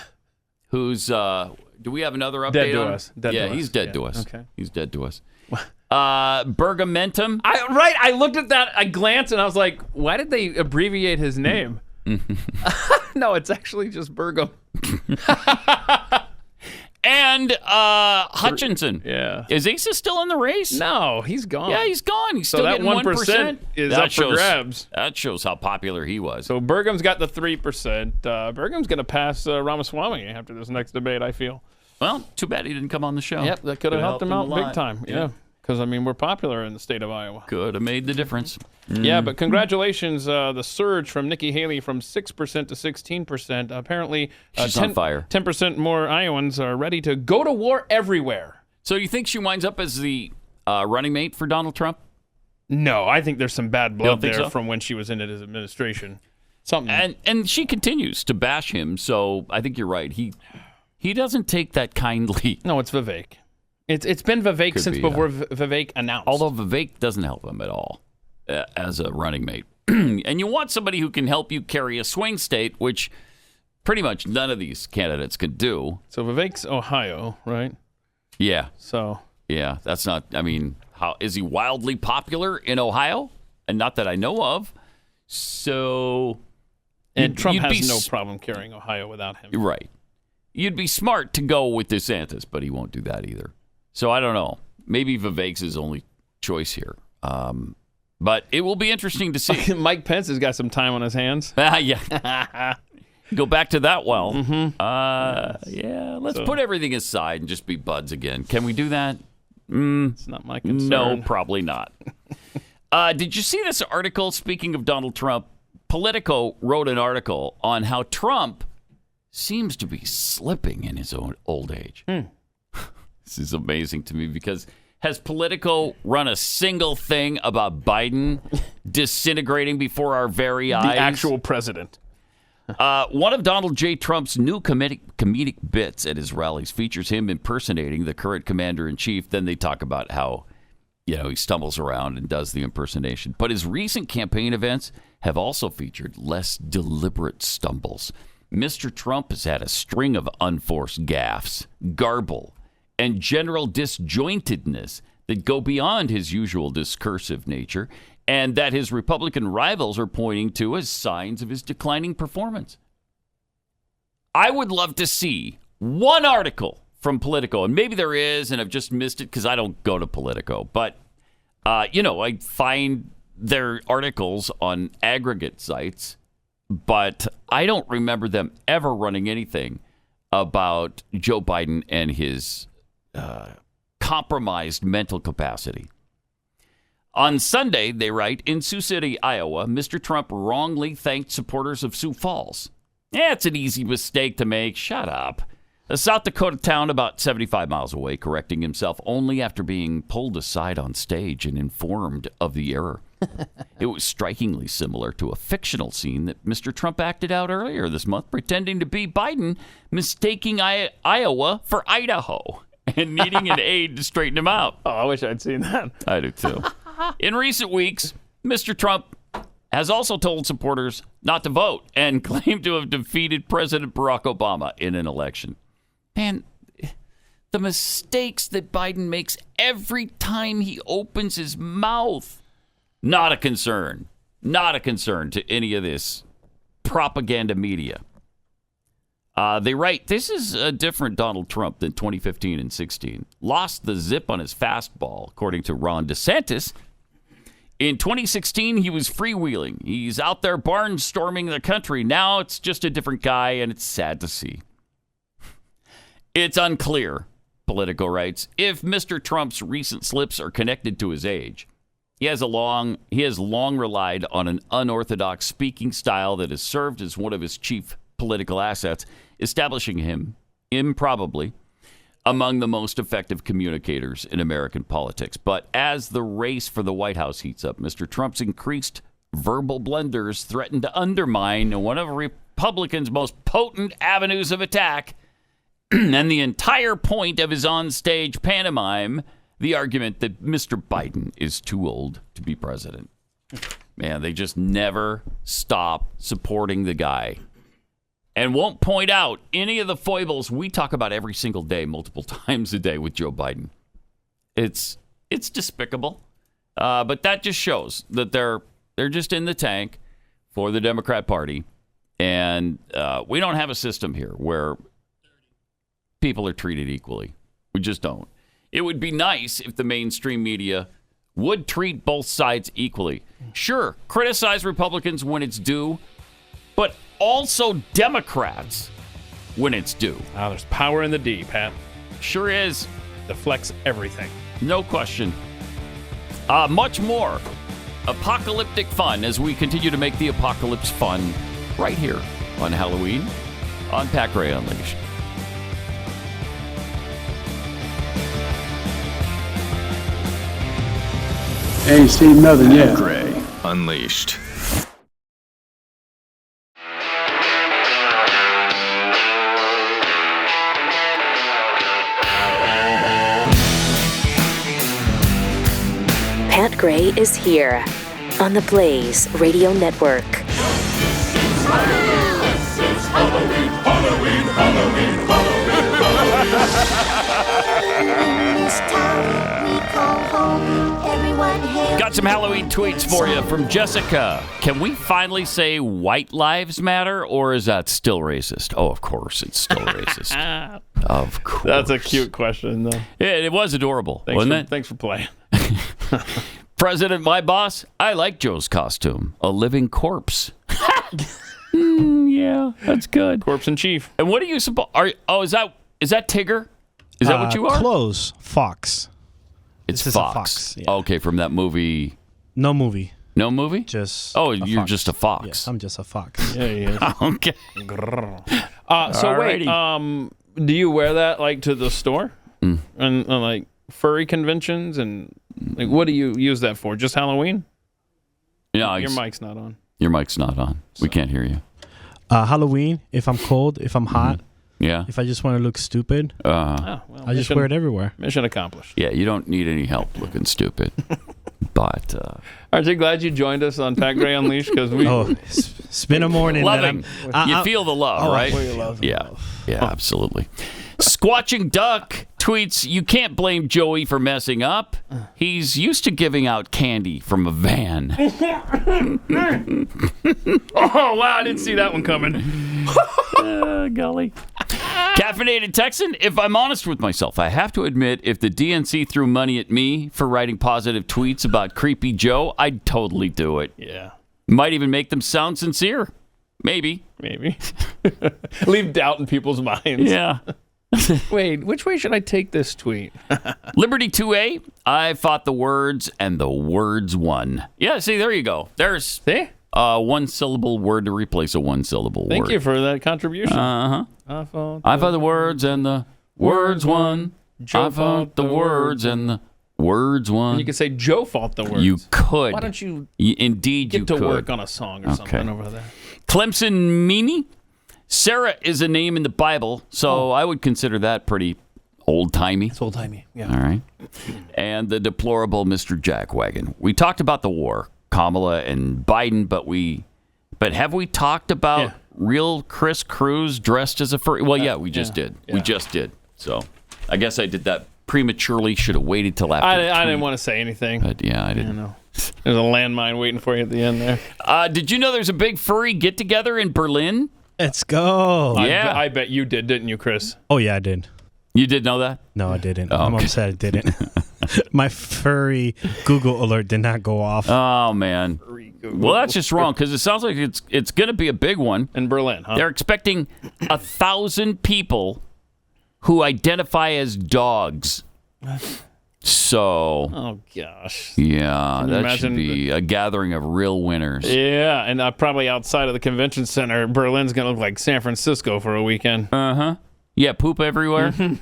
who's... do we have another update dead to on us. Dead yeah, to he's us. dead Yeah. to us. Okay. He's dead to us. Bergamentum. I looked at that, I glanced, and I was like, why did they abbreviate his name? No, it's actually just Bergam. And Hutchinson. Yeah. Is Asa still in the race? No, he's gone. Yeah, he's gone. He's So still that getting 1% is up for grabs. That shows how popular he was. So Bergam's got the 3%. Bergam's going to pass Ramaswamy after this next debate, I feel. Well, too bad he didn't come on the show. Yep, that could have helped him out a big lot. time. Yeah. Because, I mean, we're popular in the state of Iowa. Could have made the difference. Yeah, but congratulations, the surge from Nikki Haley from 6% to 16%. Apparently, she's on fire. 10% more Iowans are ready to go to war everywhere. So you think she winds up as the running mate for Donald Trump? No, I think there's some bad blood there so? from when she was in his administration. Something. And she continues to bash him, so I think you're right. He doesn't take that kindly. No, it's Vivek. It's been Vivek Could since be, before Vivek announced. Although Vivek doesn't help him at all as a running mate. And you want somebody who can help you carry a swing state, which pretty much none of these candidates could do. So Vivek's Ohio, right? Yeah. So. Yeah, that's not, I mean, how is he wildly popular in Ohio? And not that I know of. So. And Trump has no problem carrying Ohio without him. Right. You'd be smart to go with DeSantis, but he won't do that either. So I don't know. Maybe Vivek's his only choice here. But it will be interesting to see. Mike Pence has got some time on his hands. Yeah. Go back to that well. Mm-hmm. Yeah, let's put everything aside and just be buds again. Can we do that? It's not my concern. No, probably not. Did you see this article? Speaking of Donald Trump, Politico wrote an article on how Trump seems to be slipping in his own old age. This is amazing to me because has Politico run a single thing about Biden disintegrating before our very eyes? The actual president. One of Donald J. Trump's new comedic bits at his rallies features him impersonating the current commander-in-chief. Then they talk about how, he stumbles around and does the impersonation. But his recent campaign events have also featured less deliberate stumbles. Mr. Trump has had a string of unforced gaffes, garble, and general disjointedness that go beyond his usual discursive nature and that his Republican rivals are pointing to as signs of his declining performance. I would love to see one article from Politico, and maybe there is, and I've just missed it because I don't go to Politico. But I find their articles on aggregate sites, but I don't remember them ever running anything about Joe Biden and his compromised mental capacity. On Sunday, they write, in Sioux City, Iowa, Mr. Trump wrongly thanked supporters of Sioux Falls. Yeah, it's an easy mistake to make. Shut up. A South Dakota town about 75 miles away, correcting himself only after being pulled aside on stage and informed of the error. It was strikingly similar to a fictional scene that Mr. Trump acted out earlier this month, pretending to be Biden, mistaking Iowa for Idaho, and needing an aide to straighten him out. Oh, I wish I'd seen that. I do too. In recent weeks, Mr. Trump has also told supporters not to vote and claimed to have defeated President Barack Obama in an election. Man, the mistakes that Biden makes every time he opens his mouth. Not a concern. Not a concern to any of this propaganda media. They write, this is a different Donald Trump than 2015 and 16. Lost the zip on his fastball, according to Ron DeSantis. In 2016, he was freewheeling. He's out there barnstorming the country. Now it's just a different guy, and it's sad to see. It's unclear, Politico writes, if Mr. Trump's recent slips are connected to his age. He has long relied on an unorthodox speaking style that has served as one of his chief political assets, establishing him, improbably, among the most effective communicators in American politics. But as the race for the White House heats up, Mr. Trump's increased verbal blunders threaten to undermine one of Republicans' most potent avenues of attack, and the entire point of his onstage pantomime, the argument that Mr. Biden is too old to be president. Man, they just never stop supporting the guy and won't point out any of the foibles we talk about every single day, multiple times a day with Joe Biden. It's despicable, but that just shows that they're just in the tank for the Democrat Party, and we don't have a system here where people are treated equally. We just don't. It would be nice if the mainstream media would treat both sides equally. Sure, criticize Republicans when it's due, but also Democrats when it's due. There's power in the D, Pat. Sure is. Deflects everything. No question. Much more apocalyptic fun as we continue to make the apocalypse fun right here on Halloween on Pat Gray Unleashed. Ain't seen nothing yet. Gray Unleashed. Pat Gray is here on the Blaze Radio Network. Halloween, Halloween, Halloween, Got some Halloween tweets for you from Jessica. Can we finally say white lives matter, or is that still racist? Oh, of course, it's still racist. Of course. That's a cute question, though. Yeah, it was adorable, wasn't it? Thanks for playing. President, my boss, I like Joe's costume. A living corpse. Yeah, that's good. Corpse in chief. And what are you supposed? Is that Tigger? Is that what you are? Close. Fox. It's This Fox. is a fox, yeah. Okay, from that movie. No movie. No movie? Just. you're fox. just a fox. Yes, I'm just a fox. Yeah, he is. Okay. So wait, do you wear that like to the store and like furry conventions and like what do you use that for? Just Halloween? Yeah, your mic's not on. Your mic's not on. So. We can't hear you. Halloween. If I'm cold, if I'm hot. Yeah. If I just want to look stupid, I just wear it everywhere. Mission accomplished. Yeah, you don't need any help looking stupid. But aren't you glad you joined us on Pat Gray Unleashed? Because it's been a morning. Loving. You feel the love, right? Love. Yeah, absolutely. Squatching Duck tweets, you can't blame Joey for messing up. He's used to giving out candy from a van. Oh, wow, I didn't see that one coming. Golly. Caffeinated Texan, if I'm honest with myself, I have to admit, if the DNC threw money at me for writing positive tweets about Creepy Joe, I'd totally do it. Yeah. Might even make them sound sincere. Maybe. Leave doubt in people's minds. Yeah. Wait, which way should I take this tweet? Liberty 2A, I fought the words and the words won. Yeah, see, there you go. There's one syllable word to replace a one syllable word. Thank you for that contribution. I fought the words and the words won. I fought the words and the words won. And you could say Joe fought the words. You could. Why don't you Indeed, get you to could. work on a song or something over there? Clemson Meanie. Sarah is a name in the Bible, so I would consider that pretty old-timey. It's old-timey, yeah. All right. And the deplorable Mr. Jackwagon. We talked about the war, Kamala and Biden, but have we talked about real Chris Cruz dressed as a furry? Well, yeah, we just did. Yeah. We just did. So I guess I did that prematurely. Should have waited till after. I didn't want to say anything. But yeah, I didn't. know. There's a landmine waiting for you at the end there. Did you know there's a big furry get-together in Berlin? Let's go. Yeah. I bet you did, didn't you, Chris? Oh, yeah, I did. You did know that? No, I didn't. Oh, I'm okay. upset I didn't. My furry Google alert did not go off. Oh, man. Well, that's just wrong, because it sounds like it's going to be a big one. In Berlin, huh? They're expecting 1,000 people who identify as dogs. So, oh gosh, yeah, that should be a gathering of real winners. Yeah, and probably outside of the convention center, Berlin's gonna look like San Francisco for a weekend. Yeah, poop everywhere. Hold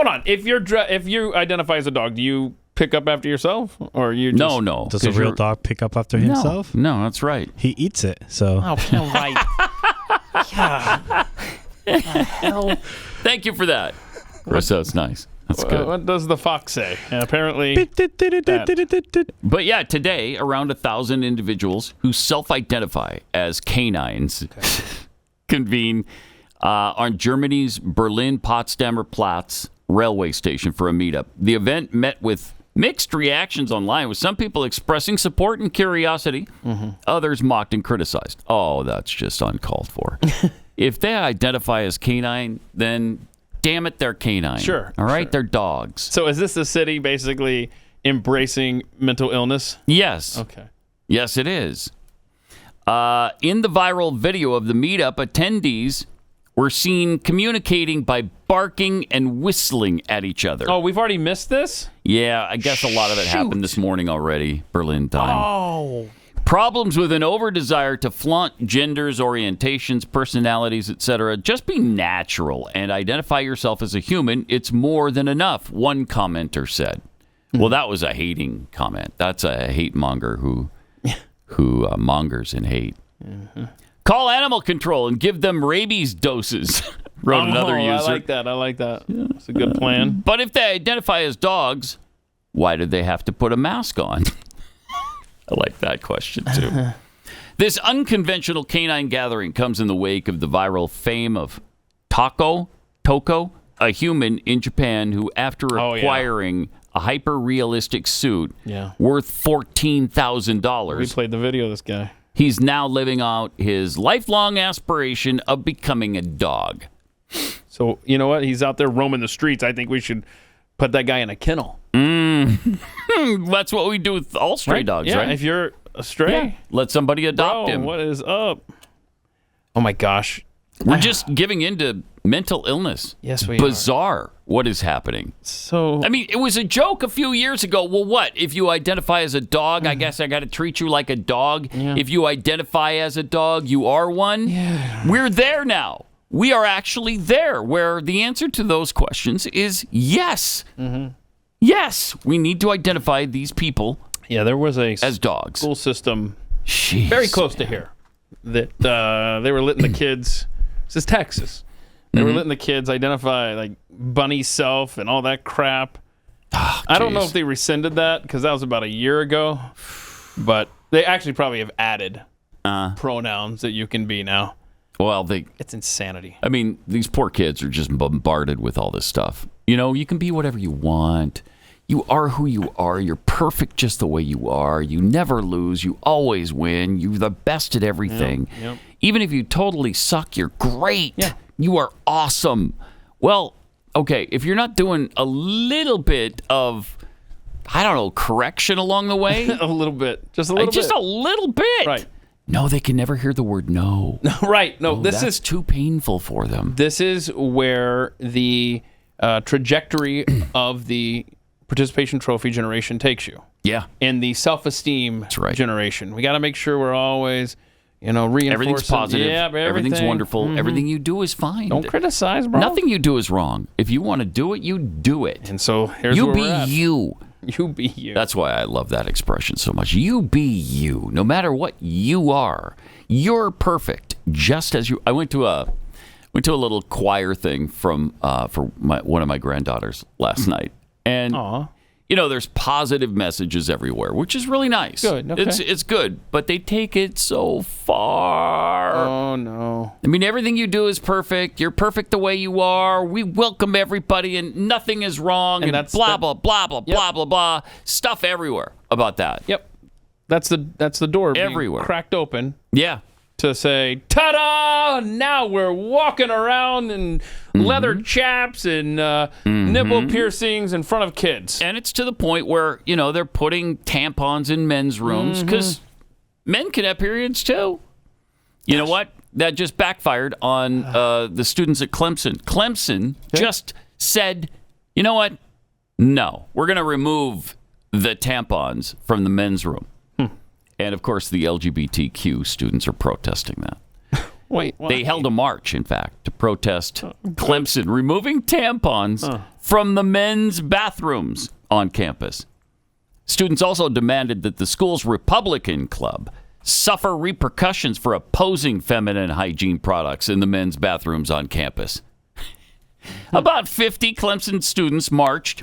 on. If you identify as a dog, do you pick up after yourself, or you? Just, no. Does a real dog pick up after himself? No, that's right. He eats it. So. Oh, right. Yeah. What the hell? Thank you for that. Chris, that's nice. That's good. What does the fox say? Apparently. But yeah, today, around 1,000 individuals who self-identify as canines convene on Germany's Berlin-Potsdamer Platz railway station for a meetup. The event met with mixed reactions online, with some people expressing support and curiosity. Others mocked and criticized. Oh, that's just uncalled for. If they identify as canine, then damn it, they're canine. Sure. All right? Sure. They're dogs. So is this the city basically embracing mental illness? Yes. Okay. Yes, it is. In the viral video of the meetup, attendees were seen communicating by barking and whistling at each other. Oh, we've already missed this? Yeah, I guess a lot of it happened this morning already, Berlin time. Oh. Problems with an over-desire to flaunt genders, orientations, personalities, etc. Just be natural and identify yourself as a human. It's more than enough, one commenter said. Well, that was a hating comment. That's a hate monger who mongers in hate. Call animal control and give them rabies doses, wrote another user. I like that. It's a good plan. But if they identify as dogs, why do they have to put a mask on? I like that question, too. This unconventional canine gathering comes in the wake of the viral fame of Toko, a human in Japan who, after acquiring a hyper-realistic suit worth $14,000... We played the video of this guy. He's now living out his lifelong aspiration of becoming a dog. So, you know what? He's out there roaming the streets. I think we should put that guy in a kennel. That's what we do with all stray dogs, yeah, right? If you're a stray, let somebody adopt him. What is up? Oh my gosh. We're just giving in to mental illness. Yes, we Bizarre what is happening. So, I mean, it was a joke a few years ago. Well, what? If you identify as a dog, I guess I got to treat you like a dog. Yeah. If you identify as a dog, you are one. Yeah. We're there now. We are actually there, where the answer to those questions is yes. Yes, we need to identify these people there was as dogs. School system very close to here that they were letting the kids, this is Texas, they were letting the kids identify like bunny self and all that crap. I don't know if they rescinded that because that was about a year ago, but they actually probably have added pronouns that you can be now. Well, it's insanity. I mean, these poor kids are just bombarded with all this stuff. You know, you can be whatever you want. You are who you are. You're perfect just the way you are. You never lose. You always win. You're the best at everything. Yep. Even if you totally suck, you're great. Yeah. You are awesome. Well, okay, if you're not doing a little bit of, I don't know, correction along the way. A little bit. Just a little bit. Just a little bit. Right. No, they can never hear the word no. Right. No, this that's is too painful for them. This is where the trajectory of the participation trophy generation takes you. Yeah. And the self-esteem generation. We got to make sure we're always, reinforcing. Everything's positive. Yeah, everything's wonderful. Mm-hmm. Everything you do is fine. Don't criticize, bro. Nothing you do is wrong. If you want to do it, you do it. And so here's you where be we're at. you. You be you. That's why I love that expression so much. You be you. No matter what you are, you're perfect. Just as you. I went to a little choir thing for one of my granddaughters last night. And, there's positive messages everywhere, which is really nice. Good. Okay. It's good, but they take it so far. Oh, no. I mean, everything you do is perfect. You're perfect the way you are. We welcome everybody, and nothing is wrong, and that's blah, blah, blah, blah, blah, blah, blah. Stuff everywhere about that. Yep. That's the door being everywhere cracked open. Yeah. To say, ta-da! Now we're walking around in leather chaps and nipple piercings in front of kids. And it's to the point where, they're putting tampons in men's rooms because men can have periods too. You know what? That just backfired on the students at Clemson. Clemson just said, you know what? No, we're going to remove the tampons from the men's room. And, of course, the LGBTQ students are protesting that. Wait, why? They held a march, in fact, to protest Clemson removing tampons from the men's bathrooms on campus. Students also demanded that the school's Republican club suffer repercussions for opposing feminine hygiene products in the men's bathrooms on campus. About 50 Clemson students marched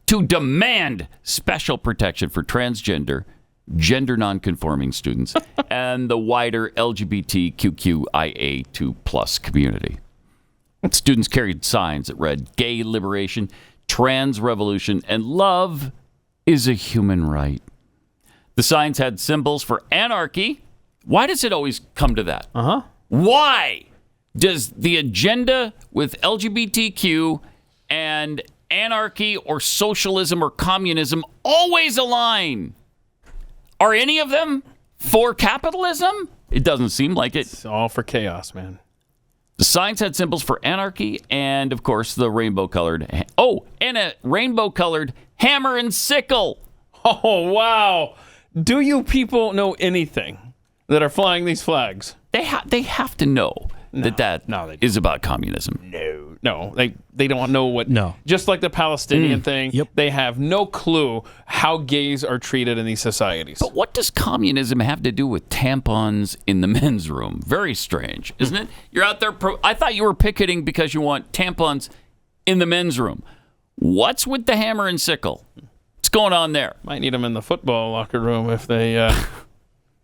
to demand special protection for transgender, gender nonconforming students, and the wider LGBTQIA2+ community. Students carried signs that read, "Gay liberation, trans revolution, and love is a human right." The signs had symbols for anarchy. Why does it always come to that? Why does the agenda with LGBTQ and anarchy or socialism or communism always align? Are any of them for capitalism? It doesn't seem like it. It's all for chaos, man. The signs had symbols for anarchy and, of course, the rainbow-colored... and a rainbow-colored hammer and sickle. Oh, wow. Do you people know anything that are flying these flags? They have to know that is about communism. No, they don't know what. No. Just like the Palestinian thing, they have no clue how gays are treated in these societies. But what does communism have to do with tampons in the men's room? Very strange, isn't it? You're out there. I thought you were picketing because you want tampons in the men's room. What's with the hammer and sickle? What's going on there? Might need them in the football locker room if they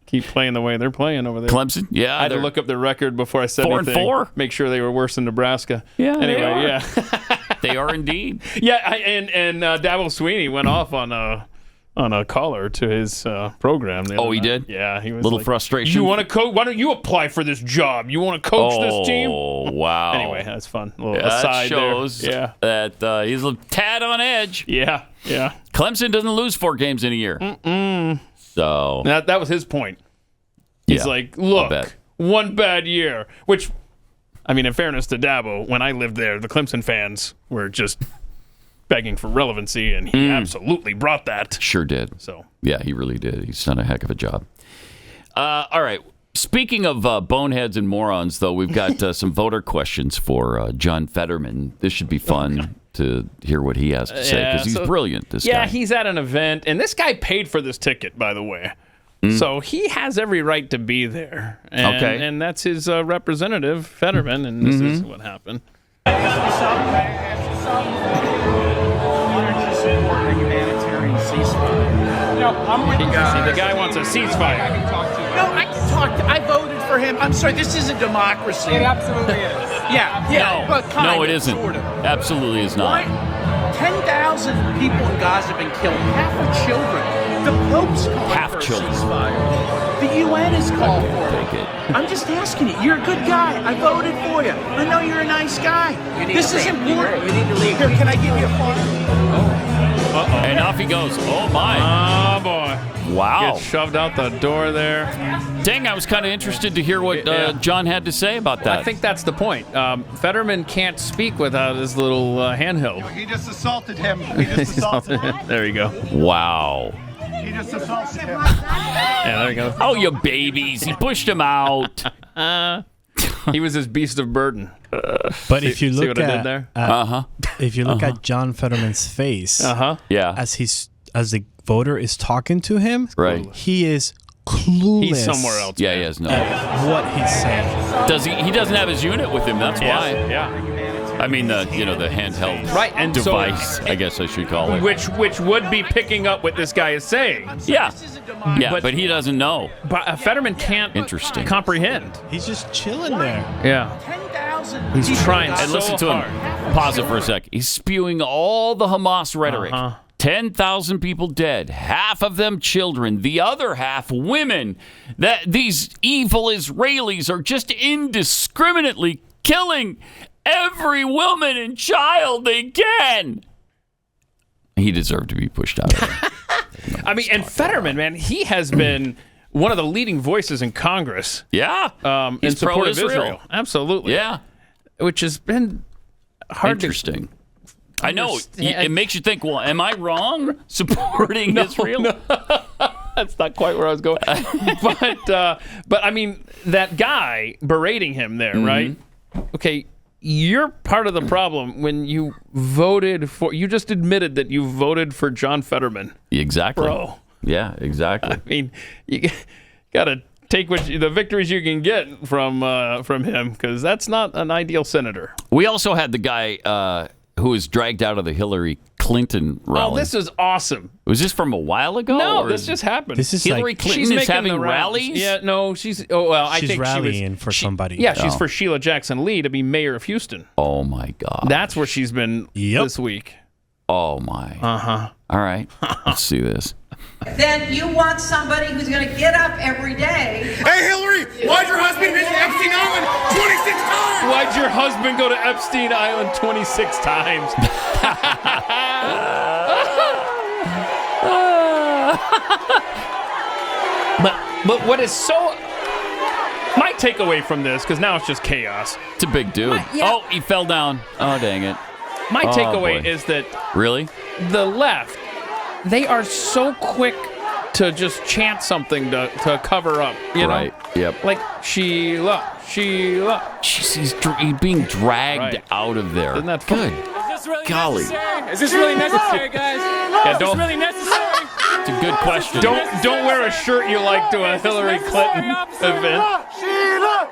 keep playing the way they're playing over there. Clemson? Yeah. I had to look up their record before I said anything. 4-4? Make sure they were worse than Nebraska. Yeah. Anyway, yeah. They are indeed. Yeah, and Dabble Sweeney went off on a caller to his program. He did? Yeah, he was little frustration. You want to coach? Why don't you apply for this job? You want to coach this team? Oh, wow. Anyway, that's fun. A little that aside shows there. that he's a tad on edge. Yeah. Clemson doesn't lose 4 games in a year. So that was his point. He's like, look, one bad year. Which, I mean, in fairness to Dabo, when I lived there, the Clemson fans were just begging for relevancy, and he absolutely brought that. Sure did. So yeah, he really did. He's done a heck of a job. All right. Speaking of boneheads and morons, though, we've got some voter questions for John Fetterman. This should be fun to hear what he has to say, because he's brilliant, this guy. Yeah, he's at an event, and this guy paid for this ticket, by the way. So he has every right to be there. And, and that's his representative, Fetterman, and this is what happened. The guy wants a ceasefire. No, I can talk. I voted for him. I'm sorry, this isn't democracy. It absolutely is. Yeah. No, it isn't. Sort of. Absolutely is not. 10,000 people in Gaza have been killed. Half are children. The Pope's calling for a ceasefire. The UN is calling for it. I'm just asking you. You're a good guy. I voted for you. I know you're a nice guy. This is important. You need to leave. Here, can I give you a phone? And off he goes. Oh, my. Oh, boy. Wow. Gets shoved out the door there. Dang, I was kind of interested to hear what John had to say about that. I think that's the point. Fetterman can't speak without his little handheld. He just assaulted him. He just assaulted him. There you go. Wow. He just assaulted him. Yeah, there you go. Oh, you babies. He pushed him out. He was his beast of burden. But if you see look what I at did there? if you look at John Fetterman's face, yeah, as the voter is talking to him, right, he is clueless. He's somewhere else. Yeah, he has no idea what he's saying. Does he doesn't have his unit with him. That's why. Yeah. I mean the handheld and device, so, I guess I should call it. Which would be picking up what this guy is saying. Yeah. Yeah, but he doesn't know. But Fetterman can't comprehend. He's just chilling there. Yeah. He's trying and so listen to hard. him. Pause it for a sec. He's spewing all the Hamas rhetoric. 10,000 people dead, half of them children, the other half women. That these evil Israelis are just indiscriminately killing every woman and child they can. He deserved to be pushed out of there. I mean, and Fetterman, man, he has been one of the leading voices in Congress. Yeah. In support of pro-Israel. Israel. Absolutely. Yeah. Which has been hard Interesting. I know. It makes you think, well, am I wrong supporting Israel? No. That's not quite where I was going. But I mean, that guy berating him there, right? Okay, you're part of the problem when you voted for, you just admitted that you voted for John Fetterman. Exactly. Bro. Yeah, exactly. I mean, you got to take the victories you can get from him, because that's not an ideal senator. We also had the guy who was dragged out of the Hillary Clinton rally. Oh, this is awesome. Was this from a while ago? No, this just happened. This is Hillary Clinton is having rallies? Yeah, no, she's I think rallying for somebody. Yeah, she's for Sheila Jackson Lee to be mayor of Houston. Oh my God. That's where she's been this week. Oh my. All right. Let's see this. Then you want somebody who's going to get up every day. Hey, Hillary, why'd your husband visit Epstein Island 26 times? Why'd your husband go to Epstein Island 26 times? But what is so... My takeaway from this, because now it's just chaos. It's a big dude. Oh, he fell down. Oh, dang it. My takeaway is that... Really? The left, they are so quick to just chant something to cover up, you know? Right, yep. Like, Sheila. He's being dragged out of there. Isn't that fun? Good. Really Golly. Necessary? Is this really necessary, guys? Yeah, Is this really necessary? It's a good question. Don't wear a shirt you like to a Hillary Clinton event.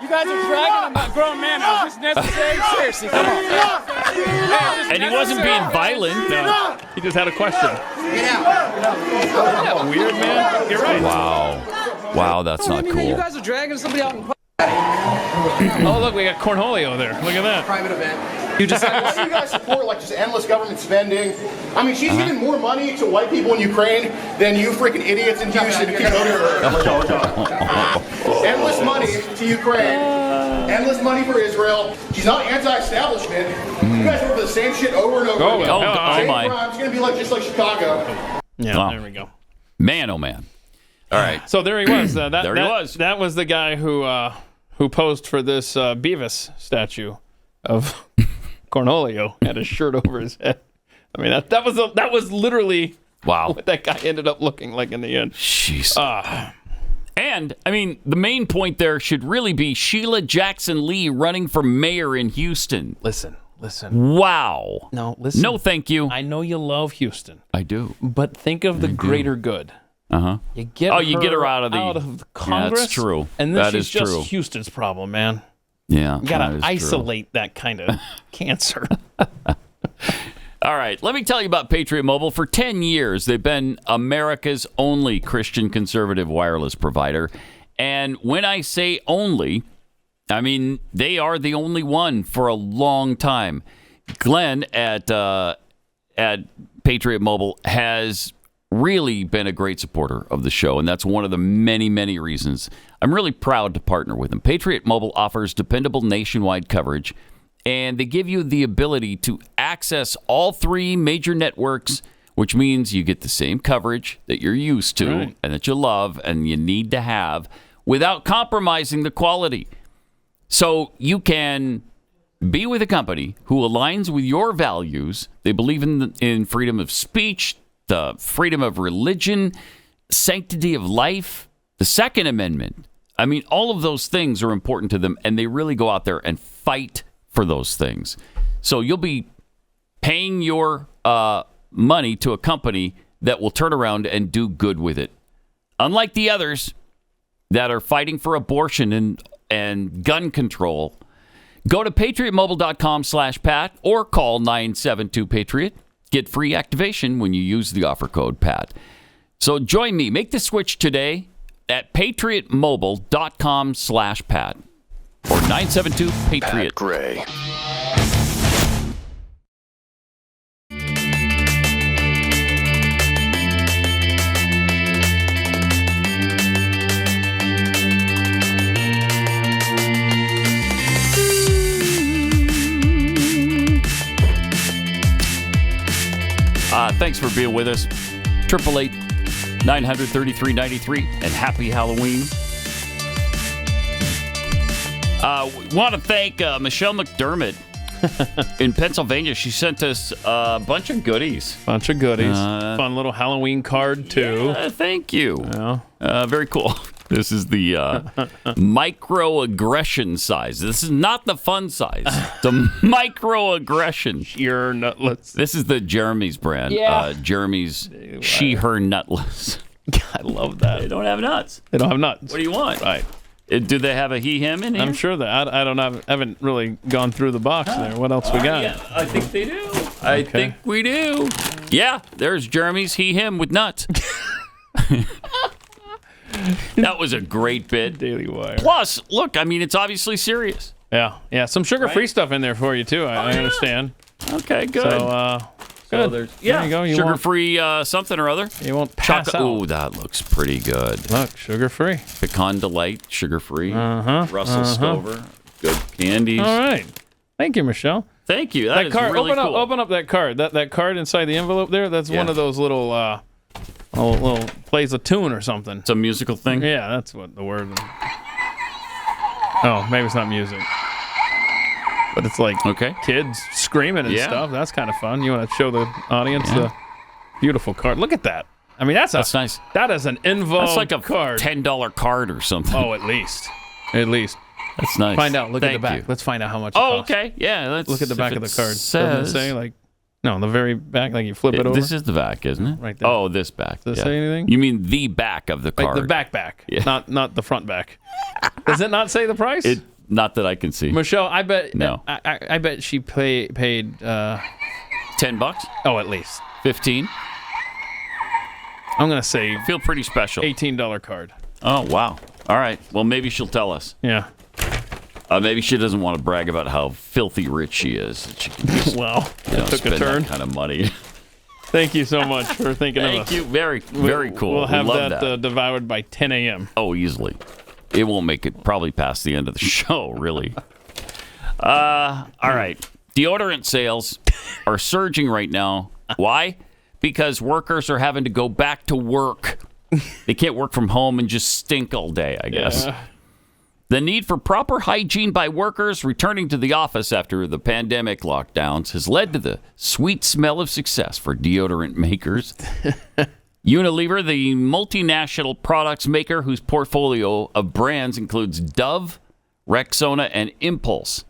You guys are dragging a grown man out. Is this necessary? Seriously, come on. And he wasn't being violent. No, he just had a question. Isn't that weird, man? You're right. Wow, that's not You cool. guys are dragging somebody out in public. Oh, look, we got Cornholio there. Look at that. Private event. You just why do you guys support like just endless government spending? I mean, she's giving more money to white people in Ukraine than you freaking idiots in Houston who keep voting for her. Endless money to Ukraine. Endless money for Israel. She's not anti-establishment. You guys vote for the same shit over and over again. Same crime. It's gonna be like just like Chicago. Yeah, there we go. Man, oh man. All right. So there he was. There he was. That was the guy who posed for this Beavis statue of Cornholio. Had a shirt over his head. I mean, that was literally what that guy ended up looking like in the end. Jeez. And, I mean, the main point there should really be Sheila Jackson Lee running for mayor in Houston. Listen. Wow. No, listen. No, thank you. I know you love Houston. I do. But think of the greater good. Uh-huh. You get her out of the Congress. Yeah, that's true. And this that is just true. Houston's problem, man. Yeah. You got to isolate that kind of cancer. All right, let me tell you about Patriot Mobile. For 10 years, they've been America's only Christian conservative wireless provider. And when I say only, I mean they are the only one for a long time. Glenn at at Patriot Mobile has really been a great supporter of the show, and that's one of the many, many reasons I'm really proud to partner with them. Patriot Mobile offers dependable nationwide coverage, and they give you the ability to access all 3 major networks, which means you get the same coverage that you're used to and that you love and you need to have without compromising the quality. So you can be with a company who aligns with your values. They believe in freedom of speech, the freedom of religion, sanctity of life, the Second Amendment. I mean, all of those things are important to them, and they really go out there and fight for those things. So you'll be paying your money to a company that will turn around and do good with it. Unlike the others that are fighting for abortion and gun control, go to patriotmobile.com/Pat or call 972-PATRIOT. Get free activation when you use the offer code PAT. So join me. Make the switch today at patriotmobile.com/Pat or 972-PATRIOT. Pat Gray. Thanks for being with us. 888-900-3393 and happy Halloween. Want to thank Michelle McDermott in Pennsylvania. She sent us a bunch of goodies. Fun little Halloween card, too. Yeah, thank you. Yeah. Very cool. This is the microaggression size. This is not the fun size. The microaggression. You're nutless. This is the Jeremy's brand. Yeah. Jeremy's she/her nutless. I love that. They don't have nuts. They don't have nuts. What do you want? Right. Do they have a he/him in here? I'm sure that I haven't really gone through the box there. What else we got? Yeah, I think they do. I think we do. Yeah, there's Jeremy's he/him with nuts. That was a great bit. Daily Wire. Plus, look, I mean, it's obviously serious. Yeah. Some sugar-free stuff in there for you too. I understand. Okay, good. So, good. There you go. Sugar-free something or other. You won't pass out. Oh, that looks pretty good. Look, sugar-free. Pecan Delight, sugar-free. Russell Stover, good candies. All right. Thank you, Michelle. Thank you. That is card. really cool. Open up that card. That card inside the envelope there. That's one of those little plays a tune or something. It's a musical thing? Yeah, that's what the word. Oh, maybe it's not music. But it's like kids screaming and stuff. That's kind of fun. You want to show the audience the beautiful card. Look at that. I mean, that's nice. That is an involved That's like a card. $10 card or something. Oh, at least. That's nice. Find out. Look at the back. You. Let's find out how much it costs. Okay. Yeah. Let's look at the back of the card. Says, doesn't it say no, the very back, like you flip it over? This is the back, isn't it? Right there. Oh, this back. Does it say anything? You mean the back of the card? Like the back. Yeah. Not the front back. Does it not say the price? Not that I can see. Michelle, I bet. No. I bet she paid $10. Oh, at least 15. I'm gonna say. Feel pretty special. $18 card. Oh wow. All right. Well, maybe she'll tell us. Yeah. Maybe she doesn't want to brag about how filthy rich she is. She can just, took spend a turn. That kind of money. Thank you so much for thinking of us. Thank you. Very, very cool. We'll have that devoured by 10 a.m. Oh, easily. It won't make it probably past the end of the show, really. All right. Deodorant sales are surging right now. Why? Because workers are having to go back to work. They can't work from home and just stink all day, I guess. Yeah. The need for proper hygiene by workers returning to the office after the pandemic lockdowns has led to the sweet smell of success for deodorant makers. Unilever, the multinational products maker whose portfolio of brands includes Dove, Rexona, and Impulse,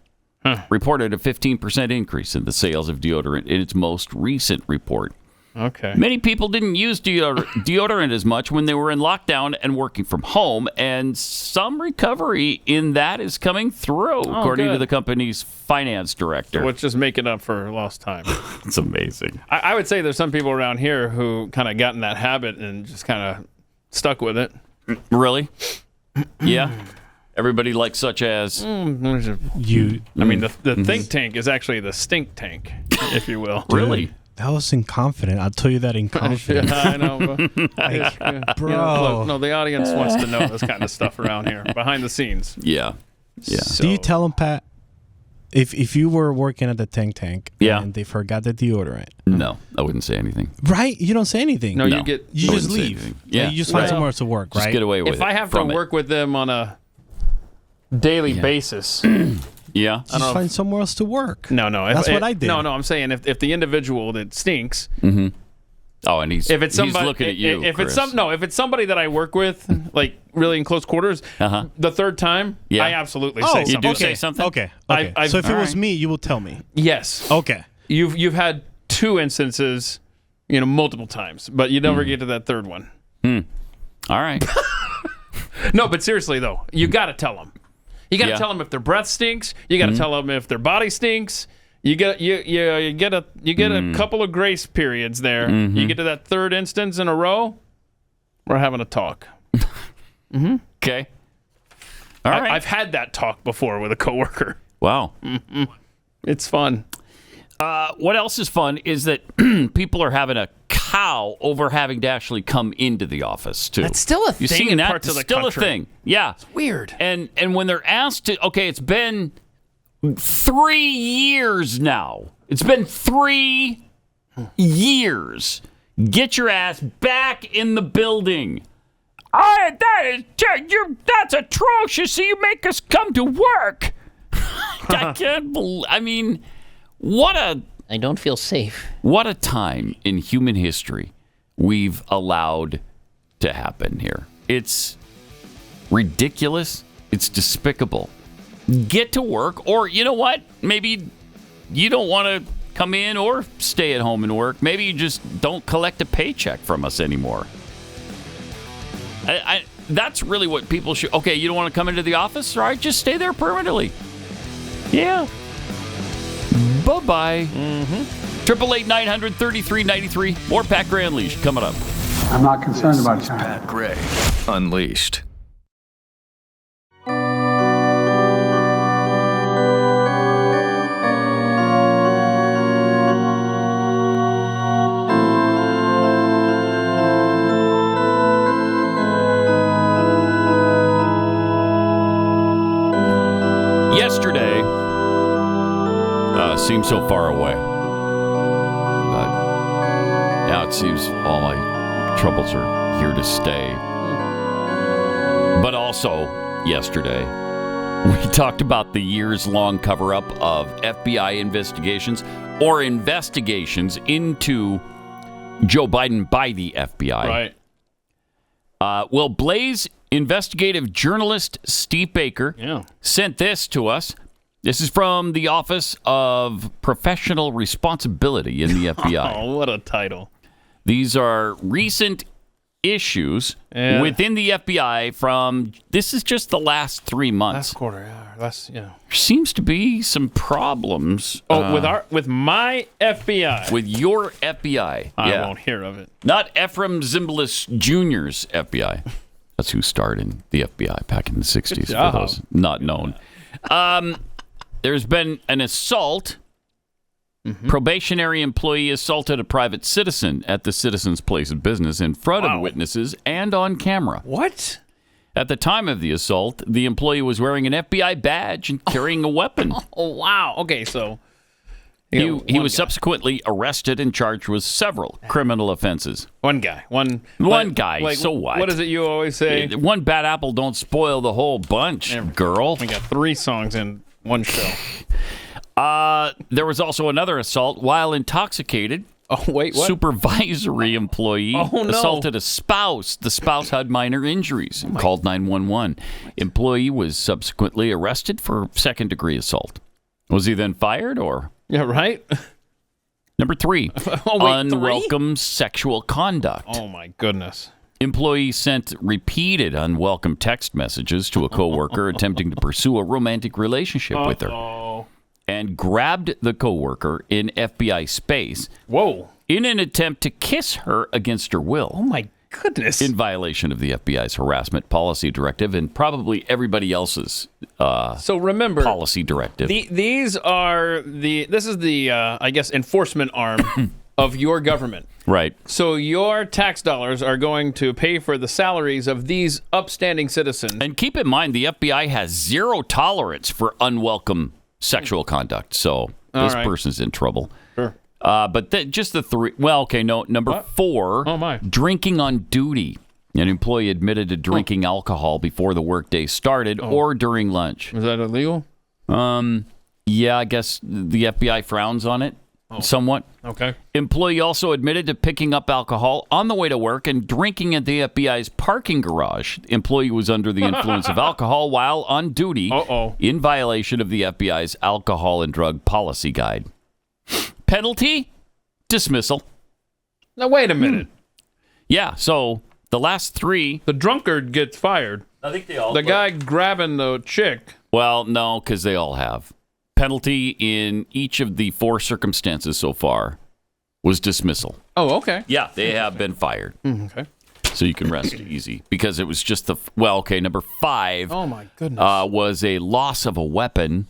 reported a 15% increase in the sales of deodorant in its most recent report. Okay. Many people didn't use deodorant as much when they were in lockdown and working from home, and some recovery in that is coming through, according to the company's finance director. So it's just making up for lost time. It's amazing. I would say there's some people around here who kind of got in that habit and just kind of stuck with it. Really? Yeah. Everybody like such as you. I mean, the think tank is actually the stink tank, if you will. Really? That was inconfident. I'll tell you that in confidence. I know. Bro. Look, the audience wants to know this kind of stuff around here, behind the scenes. Yeah. So, do you tell them, Pat, if you were working at the tank and they forgot the deodorant? No, I wouldn't say anything. Right? You don't say anything. No, you just leave. Yeah, you just find somewhere else to work, right? Just get away with it. If I have to work with them on a daily basis... Yeah, just find somewhere else to work. No, that's what I did. No, I'm saying if the individual that stinks, oh, and he's looking at you. If it's somebody that I work with, like really in close quarters, the third time, I absolutely say something. You do say something. Okay. So if it was me, you will tell me. Yes. Okay. You've had 2 instances, multiple times, but you never get to that third one. All right. No, but seriously though, you got to tell them. You got to tell them if their breath stinks. You got to tell them if their body stinks. You get a couple of grace periods there. You get to that third instance in a row, we're having a talk. Okay. All right. I've had that talk before with a coworker. Wow. It's fun. What else is fun is that people are having a cow over having to actually come into the office too. That's still a thing. You seen in that? parts of the still country. a thing. Yeah, it's weird. And when they're asked to, it's been 3 years now. It's been 3 years. Get your ass back in the building. That's atrocious. So you make us come to work. I can't believe. I mean, I don't feel safe. What a time in human history we've allowed to happen here. It's ridiculous. It's despicable. Get to work, or you know what? Maybe you don't want to come in or stay at home and work. Maybe you just don't collect a paycheck from us anymore. That's really what people should... Okay, you don't want to come into the office? All right, just stay there permanently. Yeah. Bye-bye. 888-900-3393. More Pat Gray Unleashed coming up. I'm not concerned about China. Pat Gray Unleashed. Yesterday seemed so far away, but now it seems all my troubles are here to stay. But also, yesterday, we talked about the years-long cover-up of FBI investigations or investigations into Joe Biden by the FBI. Right. Well, Blaze investigative journalist Steve Baker sent this to us. This is from the Office of Professional Responsibility in the FBI. Oh, what a title. These are recent issues within the FBI from, this is just the last 3 months. Last quarter, There seems to be some problems. With my FBI. With your FBI. I won't hear of it. Not Ephraim Zimbalist Jr.'s FBI. That's who starred in the FBI back in the 60s, for those not known. There's been an assault. Probationary employee assaulted a private citizen at the citizen's place of business in front of witnesses and on camera. What? At the time of the assault, the employee was wearing an FBI badge and carrying a weapon. Oh, wow. Okay, so... He was subsequently arrested and charged with several criminal offenses. One guy. One guy. So what? What is it you always say? One bad apple don't spoil the whole bunch, girl. We got 3 songs in one show. There was also another assault while intoxicated. Oh, wait, what? Supervisory employee assaulted a spouse. The spouse had minor injuries and called 911. Employee was subsequently arrested for second-degree assault. Was he then fired or... Yeah, right? Number 3, unwelcome sexual conduct. Oh, my goodness. Employee sent repeated unwelcome text messages to a coworker attempting to pursue a romantic relationship with her. And grabbed the coworker in FBI space. Whoa. In an attempt to kiss her against her will. Oh, my goodness. In violation of the FBI's harassment policy directive and probably everybody else's so remember, policy directive. This is the I guess, enforcement arm of your government. Right. So your tax dollars are going to pay for the salaries of these upstanding citizens. And keep in mind, the FBI has zero tolerance for unwelcome sexual conduct. So this person's in trouble. Sure. But just the three. Well, okay, no. Number 4, drinking on duty. An employee admitted to drinking alcohol before the workday started or during lunch. Is that illegal? Yeah, I guess the FBI frowns on it somewhat. Okay. Employee also admitted to picking up alcohol on the way to work and drinking at the FBI's parking garage. Employee was under the influence of alcohol while on duty in violation of the FBI's alcohol and drug policy guide. Penalty? Dismissal. Now, wait a minute. Yeah, so the last 3. The drunkard gets fired. I think they all. The guy grabbing the chick. Well, no, because they all have. Penalty in each of the 4 circumstances so far was dismissal. Oh, okay. Yeah, they have been fired. Okay. So you can rest easy because it was just number 5. Oh, my goodness. Was a loss of a weapon.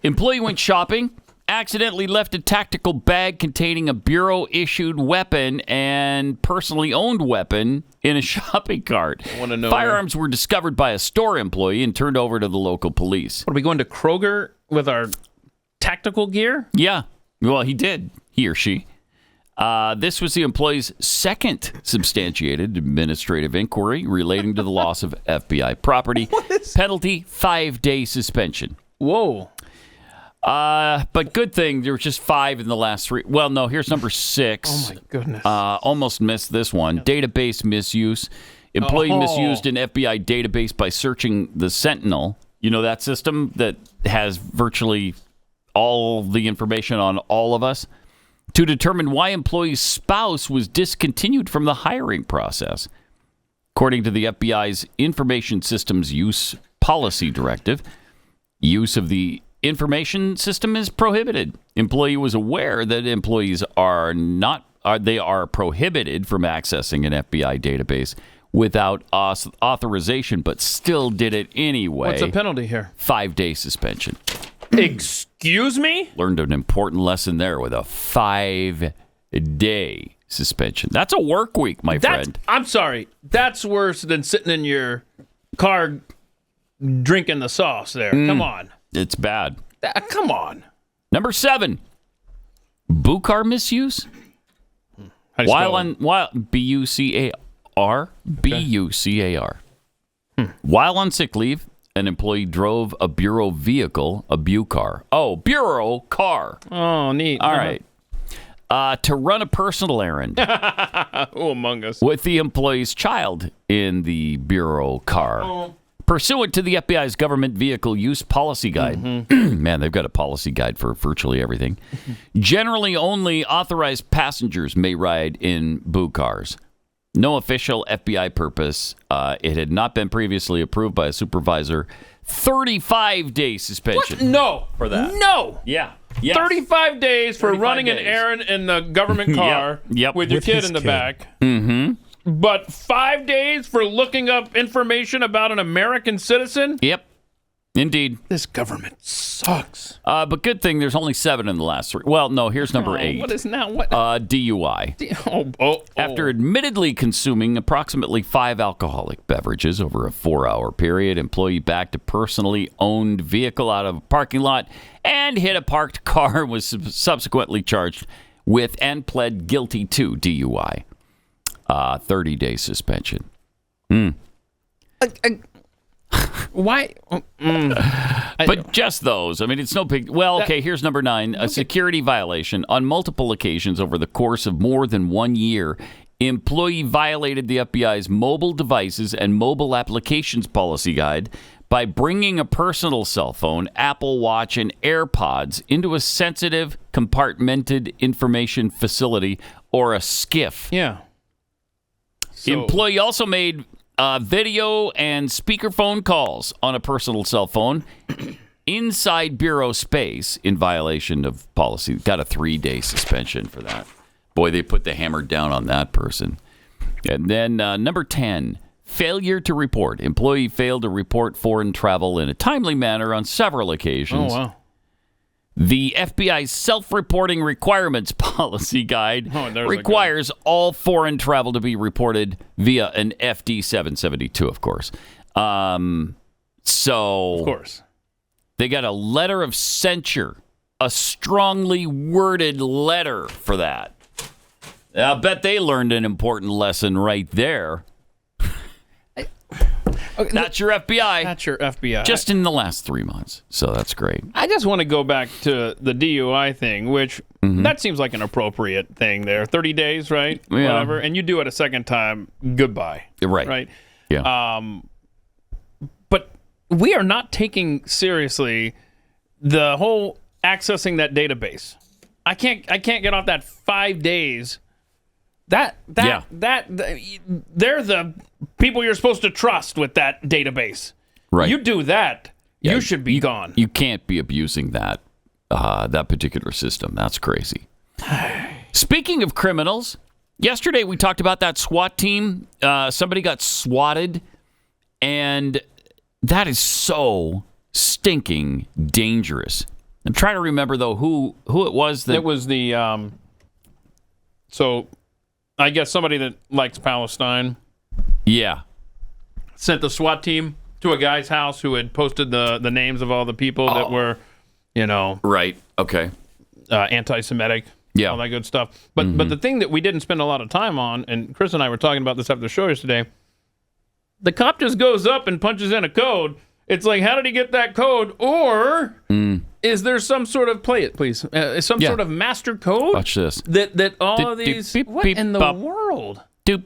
Employee went shopping, accidentally left a tactical bag containing a bureau-issued weapon and personally owned weapon in a shopping cart. Firearms were discovered by a store employee and turned over to the local police. What, are we going to Kroger with our tactical gear? Yeah. Well, he did. He or she. This was the employee's second substantiated administrative inquiry relating to the loss of FBI property. Penalty, 5-day suspension. Whoa. But good thing there were just 5 in the last 3. Well, no, here's number 6. Oh, my goodness. Almost missed this one. Database misuse. Employee misused an FBI database by searching the Sentinel. You know that system that has virtually all the information on all of us? To determine why employee's spouse was discontinued from the hiring process. According to the FBI's Information Systems Use Policy Directive, use of the information system is prohibited. Employee was aware that employees are prohibited from accessing an FBI database without authorization, but still did it anyway. What's the penalty here? 5-day suspension. Excuse me? Learned an important lesson there with a 5-day suspension. That's a work week, my friend. I'm sorry. That's worse than sitting in your car drinking the sauce there. Come on. It's bad. Come on. Number 7, Bucar misuse. While B-U-C-A-R. B-U-C-A-R. While on sick leave, an employee drove a bureau vehicle, a Bucar. Oh, bureau car. Oh, neat. All right. To run a personal errand. Who among us? With the employee's child in the bureau car. Oh. Pursuant to the FBI's government vehicle use policy guide. Man, they've got a policy guide for virtually everything. Generally, only authorized passengers may ride in Bucars. No official FBI purpose. It had not been previously approved by a supervisor. 35-day suspension. What? No. For that. No. Yeah. Yes. 35 days for 35 running days. an errand in the government car Yep. with your With kid his in the kid. back. Mm-hmm. But 5 days for looking up information about an American citizen? Yep. Indeed. This government sucks. But good thing there's only 7 in the last 3. Well, no, here's number 8. What is now? What? DUI. After admittedly consuming approximately 5 alcoholic beverages over a 4-hour period, employee backed a personally owned vehicle out of a parking lot and hit a parked car and was subsequently charged with and pled guilty to DUI. 30-day suspension. Why? But just those. I mean, it's no big... Well, okay, here's number 9. A security violation. On multiple occasions over the course of more than 1 year, employee violated the FBI's mobile devices and mobile applications policy guide by bringing a personal cell phone, Apple Watch, and AirPods into a sensitive, compartmented information facility or a SCIF. Yeah. Employee also made video and speakerphone calls on a personal cell phone inside bureau space in violation of policy. Got a 3-day suspension for that. Boy, they put the hammer down on that person. And then number 10, failure to report. Employee failed to report foreign travel in a timely manner on several occasions. Oh, wow. The FBI's self-reporting requirements policy guide requires all foreign travel to be reported via an FD 772, of course. So, of course, they got a letter of censure, a strongly worded letter for that. I bet they learned an important lesson right there. Not your FBI. Not your FBI. Just in the last 3 months. So that's great. I just want to go back to the DUI thing, which that seems like an appropriate thing there. 30 days, right? Yeah. Whatever. And you do it a second time, goodbye. Right. Right? Yeah. But we are not taking seriously the whole accessing that database. I can't get off that 5 days. They're the people you're supposed to trust with that database. Right. You do that, you should be gone. You can't be abusing that particular system. That's crazy. Speaking of criminals, yesterday we talked about that SWAT team. Somebody got swatted, and that is so stinking dangerous. I'm trying to remember, though, who it was. It was the... So... I guess somebody that likes Palestine. Yeah. Sent the SWAT team to a guy's house who had posted the names of all the people that were, Right. Okay. Anti-Semitic. Yeah. All that good stuff. But the thing that we didn't spend a lot of time on, and Chris and I were talking about this after the show yesterday, the cop just goes up and punches in a code. It's like, how did he get that code? Or is there some sort of, play it please, sort of master code? Watch this. That all of these, beep, what beep, in the bop. world? Doop.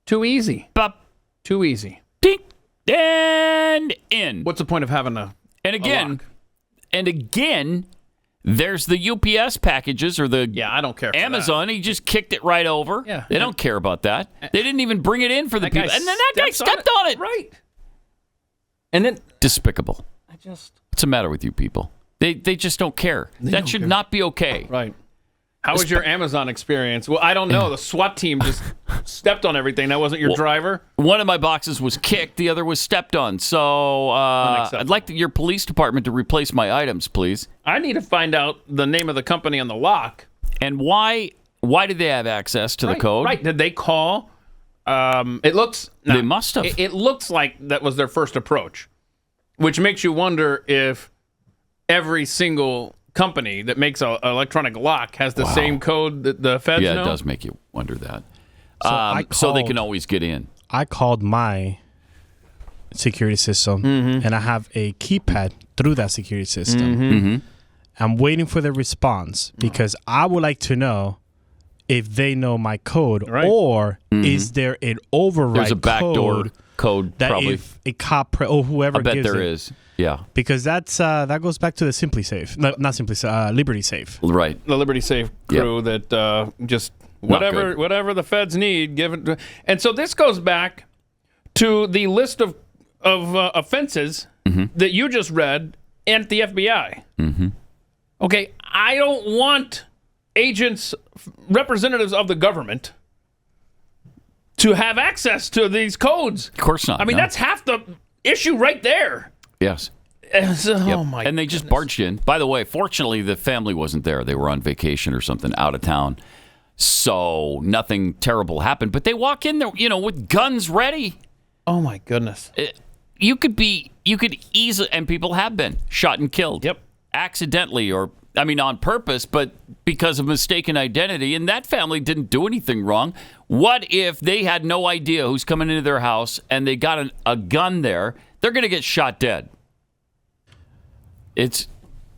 Too easy. Bop. Too easy. Ding. And in. What's the point of having a again, there's the UPS packages or the I don't care for Amazon. that. He just kicked it right over. Yeah. They don't care about that. They didn't even bring it in for the That guy people. And then that guy stepped on it. Right. And then Despicable. What's the matter with you people? They just don't care. That should not be okay. Right. How was your Amazon experience? Well, I don't know. The SWAT team just stepped on everything. That wasn't your driver? One of my boxes was kicked. The other was stepped on. So I'd like your police department to replace my items, please. I need to find out the name of the company on the lock. And why did they have access to the code? Right. Did they call? It looks... No, they must have. It looks like that was their first approach, which makes you wonder if every single company that makes an electronic lock has the same code that the feds know. Yeah, it does make you wonder that. So they can always get in. I called my security system, and I have a keypad through that security system. I'm waiting for the response because I would like to know if they know my code or is there an override There's a backdoor code that probably. if a cop or whoever I bet gives there it, is. Yeah. Because that goes back to the Simply Safe. Not Simply Liberty Safe. Right. The Liberty Safe crew that just whatever the feds need, give it. And so this goes back to the list of offenses that you just read at the FBI. Okay, I don't want agents, representatives of the government to have access to these codes. Of course not. I mean, that's half the issue right there. Yes. Oh, my And they just barged in. By the way, fortunately, the family wasn't there. They were on vacation or something out of town. So nothing terrible happened. But they walk in there, with guns ready. Oh, my goodness. You could easily, and people have been shot and killed. Yep. Accidentally on purpose, but because of mistaken identity. And that family didn't do anything wrong. What if they had no idea who's coming into their house and they got a gun there? They're going to get shot dead. It's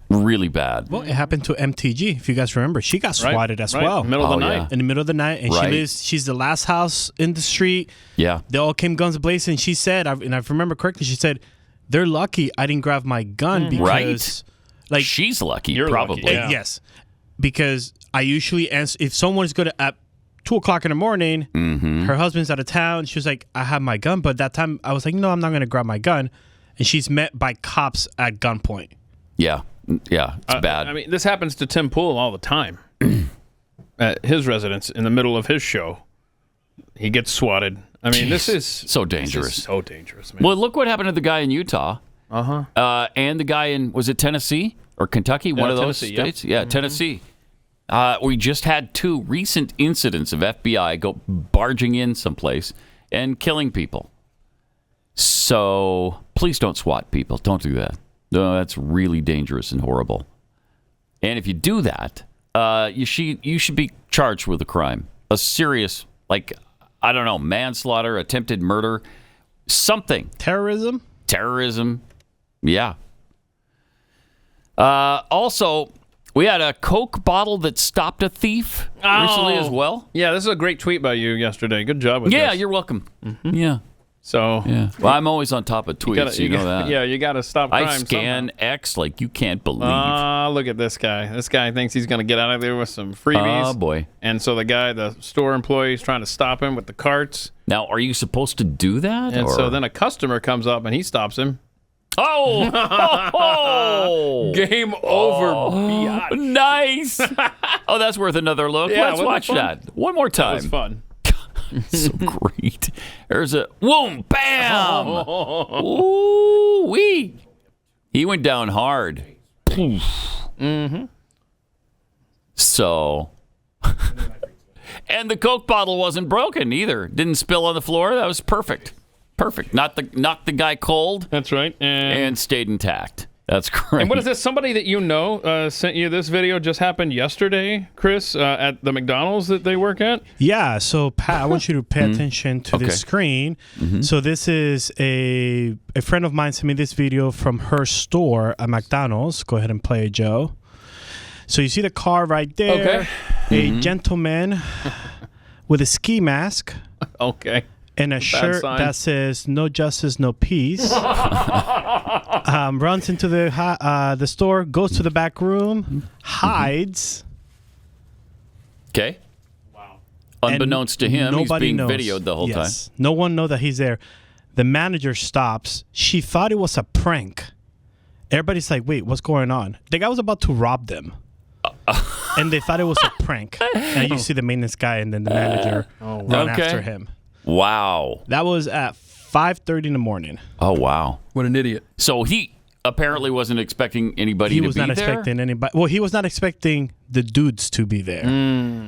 really bad. Well, it happened to MTG. If you guys remember, she got swatted as well. Middle of the night. Yeah. In the middle of the night, and she's the last house in the street. Yeah. They all came guns blazing. She said, and I remember correctly, she said, "They're lucky I didn't grab my gun because, like, she's lucky. You're probably lucky, yes, because I usually answer if someone's going to at 2:00 in the morning. Her husband's out of town. She was like, I have my gun, but that time I was like, no, I'm not going to grab my gun, and she's met by cops at gunpoint. Yeah, it's bad. I mean, this happens to Tim Pool all the time. At his residence, in the middle of his show, he gets swatted. I mean, this is so dangerous. This is so dangerous, man. Well, look what happened to the guy in Utah. And the guy in, was it Tennessee or Kentucky, one of those states. Yeah, Tennessee. We just had 2 recent incidents of FBI go barging in someplace and killing people. So please don't SWAT people. Don't do that. No, that's really dangerous and horrible. And if you do that, you should be charged with a crime, a serious, like, I don't know, manslaughter, attempted murder, something. Terrorism. Yeah. Also, we had a Coke bottle that stopped a thief recently as well. Yeah, this is a great tweet by you yesterday. Good job with this. Yeah, you're welcome. Mm-hmm. Yeah. So, well, I'm always on top of tweets. You know that. Yeah, you got to stop crime. I scan somehow. X like you can't believe. Look at this guy. This guy thinks he's going to get out of there with some freebies. Oh, boy. And so the store employee is trying to stop him with the carts. Now, are you supposed to do that? And so then a customer comes up and he stops him. Oh! Game over, biatch. Nice! Oh, that's worth another look. Yeah, Let's watch that one more time. That was fun. So great. There's a whoom, bam! Ooh, wee! He went down hard. Mm-hmm. So, and the Coke bottle wasn't broken either. Didn't spill on the floor. That was perfect. Knocked the guy cold. That's right. And stayed intact. That's great. And what is this? Somebody that you know sent you this video. Just happened yesterday, Chris, at the McDonald's that they work at. Yeah. So Pat, I want you to pay attention to the screen. Mm-hmm. So this is a friend of mine sent me this video from her store at McDonald's. Go ahead and play it, Joe. So you see the car right there. Okay. A gentleman with a ski mask. Okay. And a shirt that says "No justice, no peace." Runs into the store, goes to the back room, hides. Okay. Wow. Unbeknownst to him, he's being videoed the whole time. No one knows that he's there. The manager stops. She thought it was a prank. Everybody's like, "Wait, what's going on?" The guy was about to rob them. And they thought it was a prank. And you see the maintenance guy and then the manager run after him. Wow. That was at 5:30 in the morning. Oh, wow. What an idiot. So he apparently wasn't expecting anybody to be there? He was not expecting anybody. Well, he was not expecting the dudes to be there.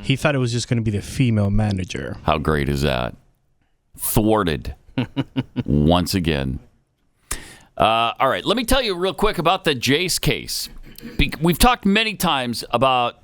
He thought it was just going to be the female manager. How great is that? Thwarted. Once again. All right. Let me tell you real quick about the Jace case. We've talked many times about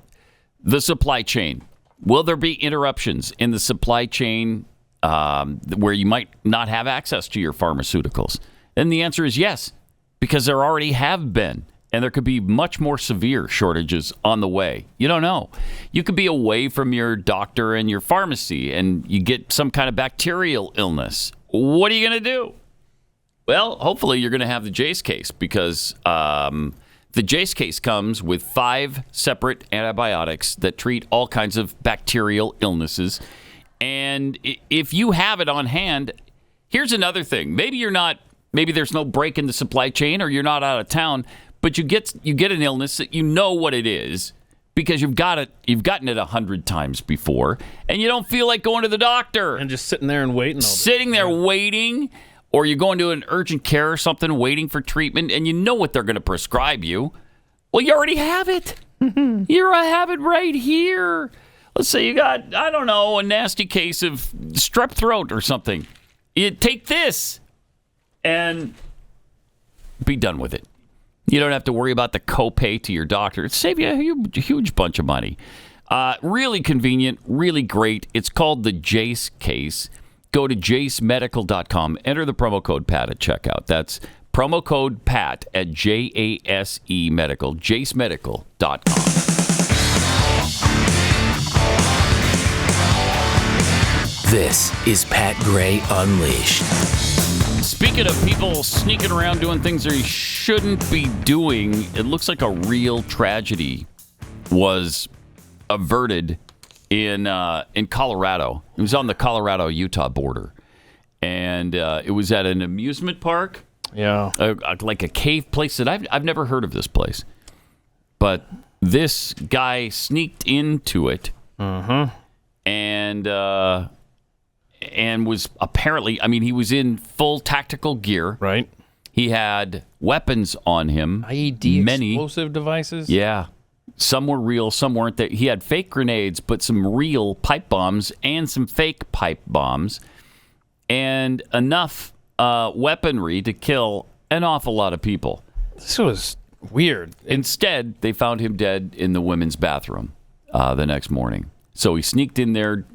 the supply chain. Will there be interruptions in the supply chain where you might not have access to your pharmaceuticals? And the answer is yes, because there already have been. And there could be much more severe shortages on the way. You don't know. You could be away from your doctor and your pharmacy and you get some kind of bacterial illness. What are you going to do? Well, hopefully you're going to have the Jace case because the Jace case comes with 5 separate antibiotics that treat all kinds of bacterial illnesses. And if you have it on hand, here's another thing. Maybe there's no break in the supply chain or you're not out of town, but you get an illness that you know what it is because you've gotten it 100 times before and you don't feel like going to the doctor. And just sitting there and waiting. Waiting, or you're going to an urgent care or something, waiting for treatment, and you know what they're going to prescribe you. Well, you already have it. You have it right here. Let's say you got, I don't know, a nasty case of strep throat or something. You take this and be done with it. You don't have to worry about the copay to your doctor. It'll save you a huge bunch of money. Really convenient, really great. It's called the Jace case. Go to jacemedical.com. Enter the promo code PAT at checkout. That's promo code PAT at JASE Medical, jacemedical.com. This is Pat Gray Unleashed. Speaking of people sneaking around doing things they shouldn't be doing, it looks like a real tragedy was averted in Colorado. It was on the Colorado-Utah border. And it was at an amusement park. Yeah. Like a cave place that I've never heard of this place. But this guy sneaked into it. And was apparently, he was in full tactical gear. Right. He had weapons on him. IED many explosive devices? Yeah. Some were real, some weren't. He had fake grenades, but some real pipe bombs and some fake pipe bombs, and enough weaponry to kill an awful lot of people. This was weird. Instead, they found him dead in the women's bathroom the next morning. So he sneaked in there,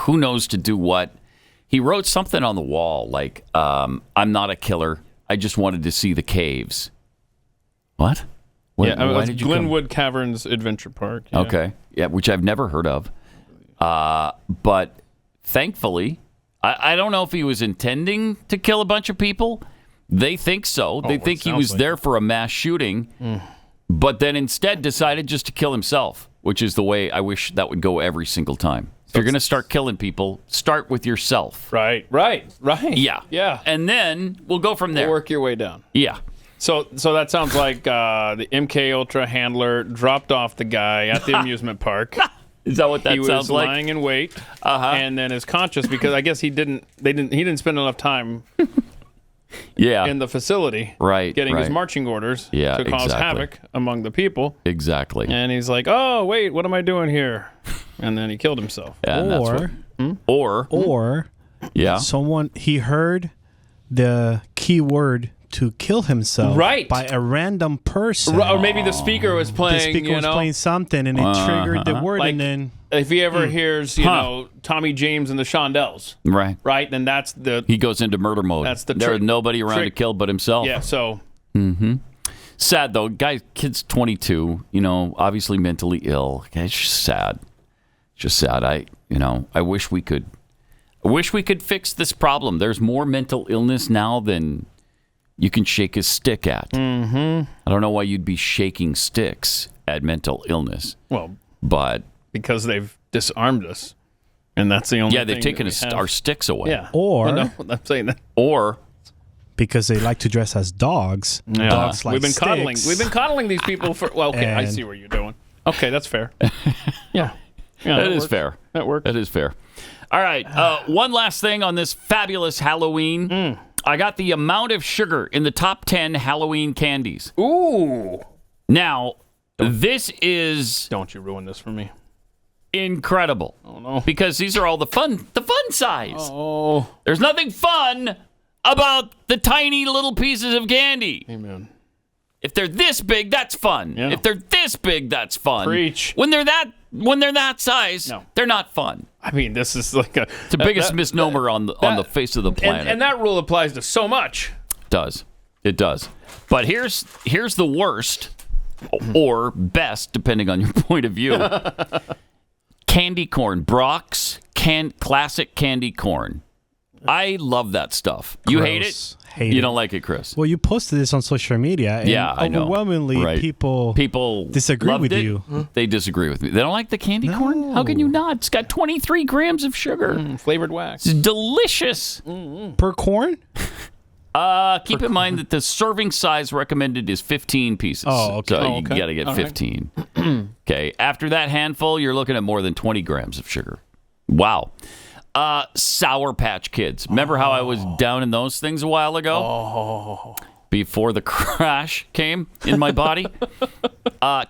who knows to do what. He wrote something on the wall like, I'm not a killer. I just wanted to see the caves. What? It was Glenwood Caverns Adventure Park. Yeah. Okay. Yeah, which I've never heard of. But thankfully, I don't know if he was intending to kill a bunch of people. They think so. They think he was there for a mass shooting, but then instead decided just to kill himself, which is the way I wish that would go every single time. If you're going to start killing people, start with yourself. Right. Yeah. And then we'll go from there. Work your way down. Yeah. So that sounds like the MK Ultra handler dropped off the guy at the amusement park. Is that what that sounds like? He was lying in wait, and then is conscious because I guess he didn't spend enough time in the facility getting his marching orders to cause havoc among the people. Exactly. And he's like, oh, wait, what am I doing here? And then he killed himself. Yeah, or someone, he heard the key word to kill himself by a random person. Or maybe the speaker was playing, the speaker was playing something and it triggered the word. Like, and then if he ever hears, Tommy James and the Shondells, right, then that's he goes into murder mode. That's the There's nobody around to kill but himself. Yeah, so. Sad, though. Kid's 22, obviously mentally ill. It's just sad. I wish we could fix this problem. There's more mental illness now than you can shake a stick at. I don't know why you'd be shaking sticks at mental illness. Well, but because they've disarmed us, and that's the only thing. Yeah, they've taken our sticks away. Yeah. Or I'm saying that. Or because they like to dress as dogs. Yeah. Dogs like We've been sticks. coddling these people for. Well, okay, I see what you're doing. Okay, that's fair. Yeah, that is fair. That works. That is fair. All right. One last thing on this fabulous Halloween. I got the amount of sugar in the top 10 Halloween candies. Ooh. Now, this is... Don't you ruin this for me. Incredible. Oh, no. Because these are all the fun size. Oh. There's nothing fun about the tiny little pieces of candy. Amen. If they're this big, that's fun. Yeah. If they're this big, that's fun. Preach. When they're that size, they're not fun. I mean, this is like it's the biggest misnomer on the face of the planet. And that rule applies to so much. It does. But here's the worst or best, depending on your point of view. Candy corn, Brock's classic candy corn. I love that stuff. You hate it? You don't like it, Chris? Well, you posted this on social media. And I know. Overwhelmingly, people disagree with you. They disagree with me. They don't like the candy corn? How can you not? It's got 23 grams of sugar. Flavored wax. It's delicious. Per corn? Keep in mind that the serving size recommended is 15 pieces. Oh, okay. So you got to get 15. Okay. After that handful, you're looking at more than 20 grams of sugar. Wow. Sour Patch Kids. Remember how I was down in those things a while ago? Oh. Before the crash came in my body?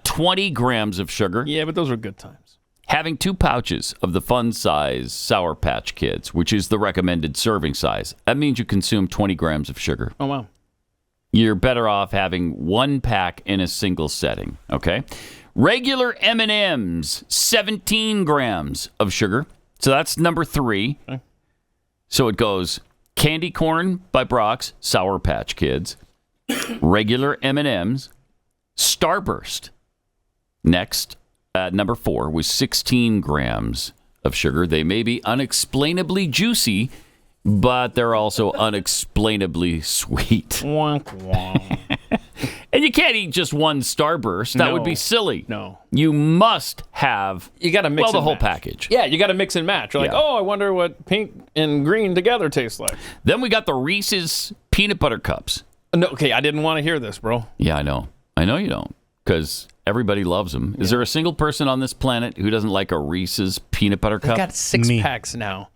20 grams of sugar. Yeah, but those were good times. Having 2 pouches of the fun size Sour Patch Kids, which is the recommended serving size. That means you consume 20 grams of sugar. Oh, wow. You're better off having 1 pack in a single setting, okay? Regular M&Ms, 17 grams of sugar. So that's number 3. Okay. So it goes candy corn by Brock's, Sour Patch Kids, regular M&Ms, Starburst. Next, at number 4, was 16 grams of sugar. They may be unexplainably juicy, but they're also unexplainably sweet. Wonk, wonk. And you can't eat just one Starburst. That would be silly. No. You must have the whole match. package. Yeah, you got to mix and match. You're like, I wonder what pink and green together tastes like. Then we got the Reese's Peanut Butter Cups. No, okay, I didn't want to hear this, bro. Yeah, I know. I know you don't, because everybody loves them. Is there a single person on this planet who doesn't like a Reese's Peanut Butter Cup? They got 6 packs now.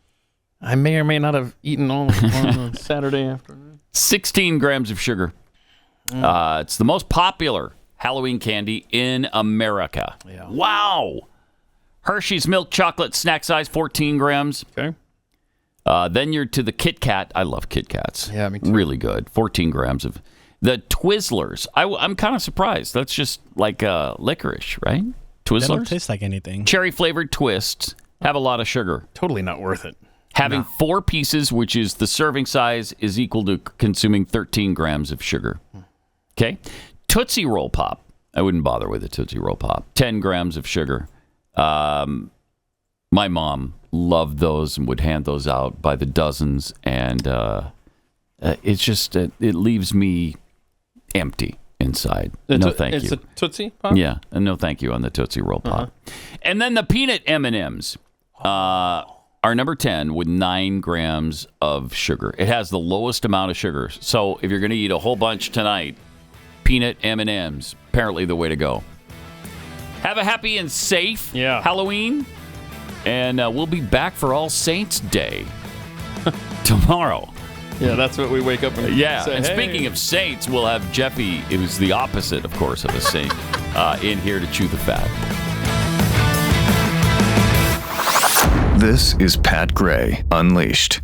I may or may not have eaten all of them on Saturday afternoon. 16 grams of sugar. It's the most popular Halloween candy in America. Yeah. Wow. Hershey's milk chocolate snack size, 14 grams. Okay. Then you're to the Kit Kat. I love Kit Kats. Yeah, me too. Really good. 14 grams of the Twizzlers. I'm kind of surprised. That's just like licorice, right? Twizzlers? They don't taste like anything. Cherry flavored twists have a lot of sugar. Totally not worth it. Having 4 pieces, which is the serving size, is equal to consuming 13 grams of sugar. Okay? Tootsie Roll Pop. I wouldn't bother with a Tootsie Roll Pop. 10 grams of sugar. My mom loved those and would hand those out by the dozens, and it's just it leaves me empty inside. No, thank you. It's a Tootsie Pop? Yeah, and no thank you on the Tootsie Roll Pop. And then the peanut M&Ms are number 10 with 9 grams of sugar. It has the lowest amount of sugar. So if you're going to eat a whole bunch tonight, peanut M&Ms, apparently the way to go. Have a happy and safe Halloween. And we'll be back for All Saints Day tomorrow. Yeah, that's what we wake up and say. And speaking of saints, we'll have Jeffy, it was the opposite, of course, of a saint, in here to chew the fat. This is Pat Gray Unleashed.